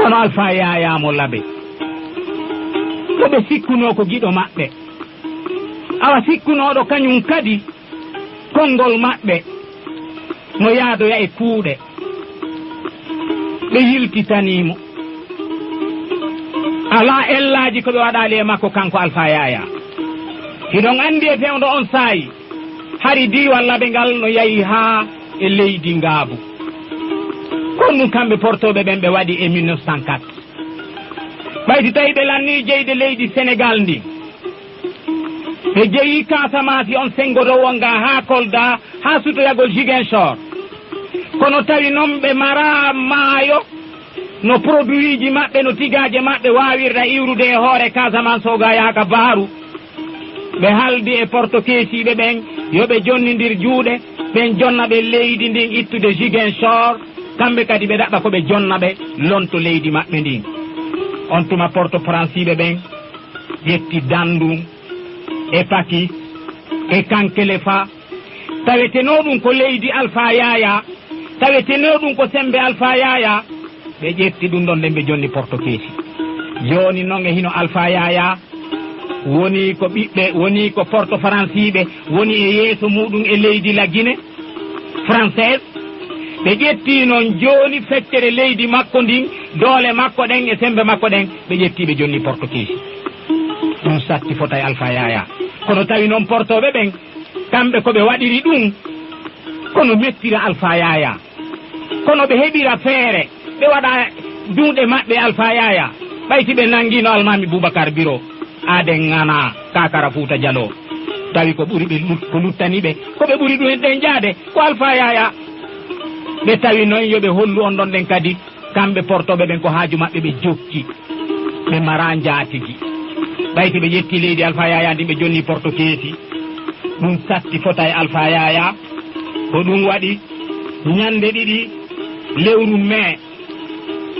wono Alpha Yaya mo labe ko ɓe sikkuno ko giɗo maɓɓe awa sikkunoɗo kañum kadi konngol maɓɓe no yaadoya e kuuɗe ɓe yiltitanimo ala ellaji ko ɓe waɗali e makko kanko Alpha Yaya hiɗon andi e fewdo on saayi hari diwal laɓe ngal no yahi haa e leydi Ngaabu kon ɗum kamɓe portoɓe ɓen ɓe waɗi e 1904 ɓayti tawi ɓe lanni jeyde leydi Sénégal ndi ɓe jeeyi Casamance on sengodowo nga haa Kolda haa sutoyagol Ziguinchor kono tawi noon ɓe mara maayo no produit ji maɓɓe no tigaje maɓɓe wawirta iwrude e hoore Casamance o ga yaaka baaru ɓe haldi e portokeesiɓe ɓen yoɓe jonnidir juuɗe ɓen jonnaɓe leydi ndin ittude Ziguinchor kamɓe kadi ɓe ɗaɓɓa koɓe jonnaɓe lonto leydi maɓɓe ndin on tuma porto franciɓe ɓen ƴetti Dandum e Pakis e Kankelefa taweteno ɗum ko leydi Alpha Yaya taweteno ɗum ko sembe Alpha Yaya ɓe ƴetti ɗum ɗon nden ɓe jonni portokeesi joni noon e hino Alpha Yaya woni ko ɓiɓɓe woni ko porto franciɓe woni e yeeso muɗum e leydi la Guinée française ɓe ƴetti noon joni feccere leydi makko ndin doole makko ɗen e sembe makko ɗen ɓe ƴetti ɓe jonni portokeesi ɗum satti fota e Alpha Yaya kono tawi noon portoɓe ɓen kamɓe koɓe waɗiri ɗum kono mettira Alpha Yaya kono ɓe heɓira feere ɓe waɗa duuɗe maɓɓe Alpha Yaya ɓayti ɓe nangino Almami Boubacar Biro aden ngana Kakara Fouta Diallo tawi ko ɓuri ɓe ko luttani ɓe ko ɓe ɓuri ɗum ɗen jaade ko Alpha Yaya ɓe tawi noon yoɓe hollu on ɗon ɗen kadi kamɓe portoɓe ɓen ko haaju maɓɓe ɓe jokki ɓe mara jaatigi ɓayti ɓe ƴetti leydi Alpha Yaya ndi ɓe jonni porto keeti ɗum satti fota e Alpha Yaya ko ɗum waɗi ñande ɗiɗi lewru mai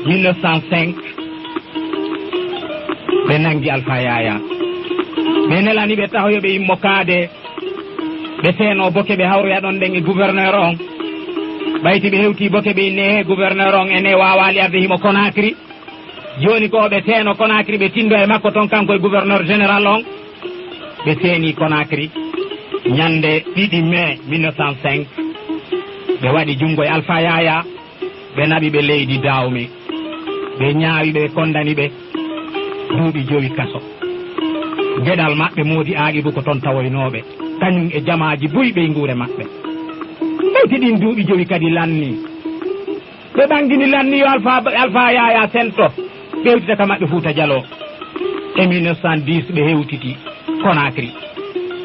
1905 ɓe nangi Alpha Yaya ɓe nelani ɓe tahoyoɓe immo kaade ɓe seeno boke ɓe hawroya ɗon ɗen e gouverneur on ɓayti ɓe hewti boke ɓe ne gouverneur on ene wawali arde himo Conakry joni ko ɓe seeno Conakry ɓe tindo e makko toon kanko e gouverneur général on ɓe seeni Conakry ñande ɗiɗi mai 1905 ɓe waɗi jungo e Alpha Yaya ɓe naɓi ɓe leydi Dahomey ɓe ñaawi ɓe kondani ɓe duuɓi 5 kaso geɗal maɓɓe moodi Aaqibou ko toon tawoynooɓe kañum e jamaaji buyɓe e nguure maɓɓe ɓeyti ɗin duuɓi 5 kadi lanni ɓe ɓangini lanni yo Alpha Yaya sento ɓe hewtita ka maɓɓe Fouta Diallo e 1910 ɓe hewtiti Conakry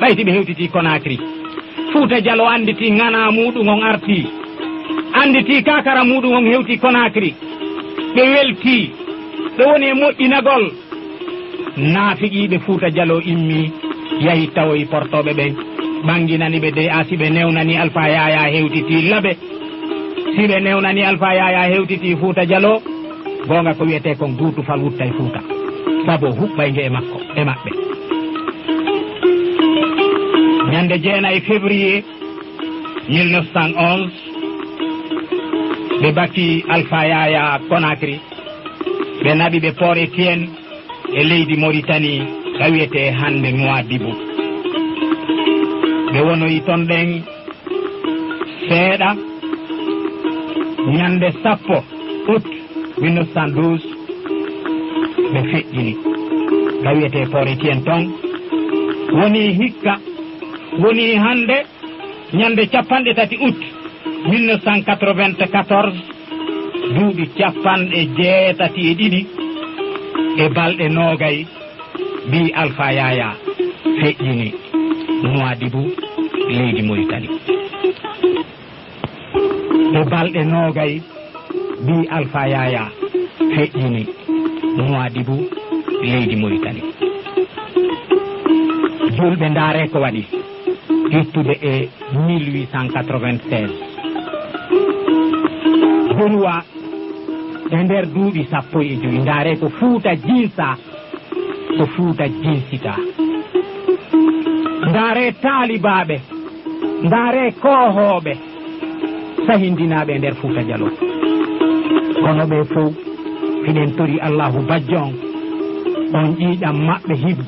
ɓayti ɓe hewtiti Conakry Fouta Diallo anditi ngana muɗum on arti anditi Kakara muɗum on hewti Conakry ɓe welti ɓe woni e moƴƴinagol naafiqiɓe Fouta Diallo immi yahi tawoyi portoɓe ɓen ɓanginani ɓe de a siɓe newnani Alpha Yaya hewtiti laaɓe siɓe newnani Alpha Yaya hewtiti Fouta Diallo gonga ko wiyete kon duutu fal wutta e Fouta sabo huɓɓay nge e makko e maɓɓe ñande 9 février 1911 ɓe bakki Alpha Yaya Conakry ɓe naɓi ɓe Port Etienne e leydi Mauritanie ka wiyete hande Nouadhibou ɓe wonoyi toon ɗen seeɗa ñande 10 août 1912 ɓe feƴƴini ka wiyete Port Etienne toon woni hikka woni hande ñande 30 août 1994 duuɓi 62 e balɗe noogay mbi Alpha Yaya feƴƴini Nouadhibou leydi Mauritanie e balɗe noogay mbi Alpha Yaya feƴƴini Nouadhibou leydi Mauritanie julɓe ndaare ko waɗi hittude e 1896 Benoît e nder duuɓi 15 ndaare ko Fouta jinsa ko Fouta jinsita ndaare taalibaɓe ndaare kohoɓe sahindinaɓe nder Fouta Diallo kono ɓe fof hiɗen tori Allahu bajjon on ƴiiƴam maɓɓe hibba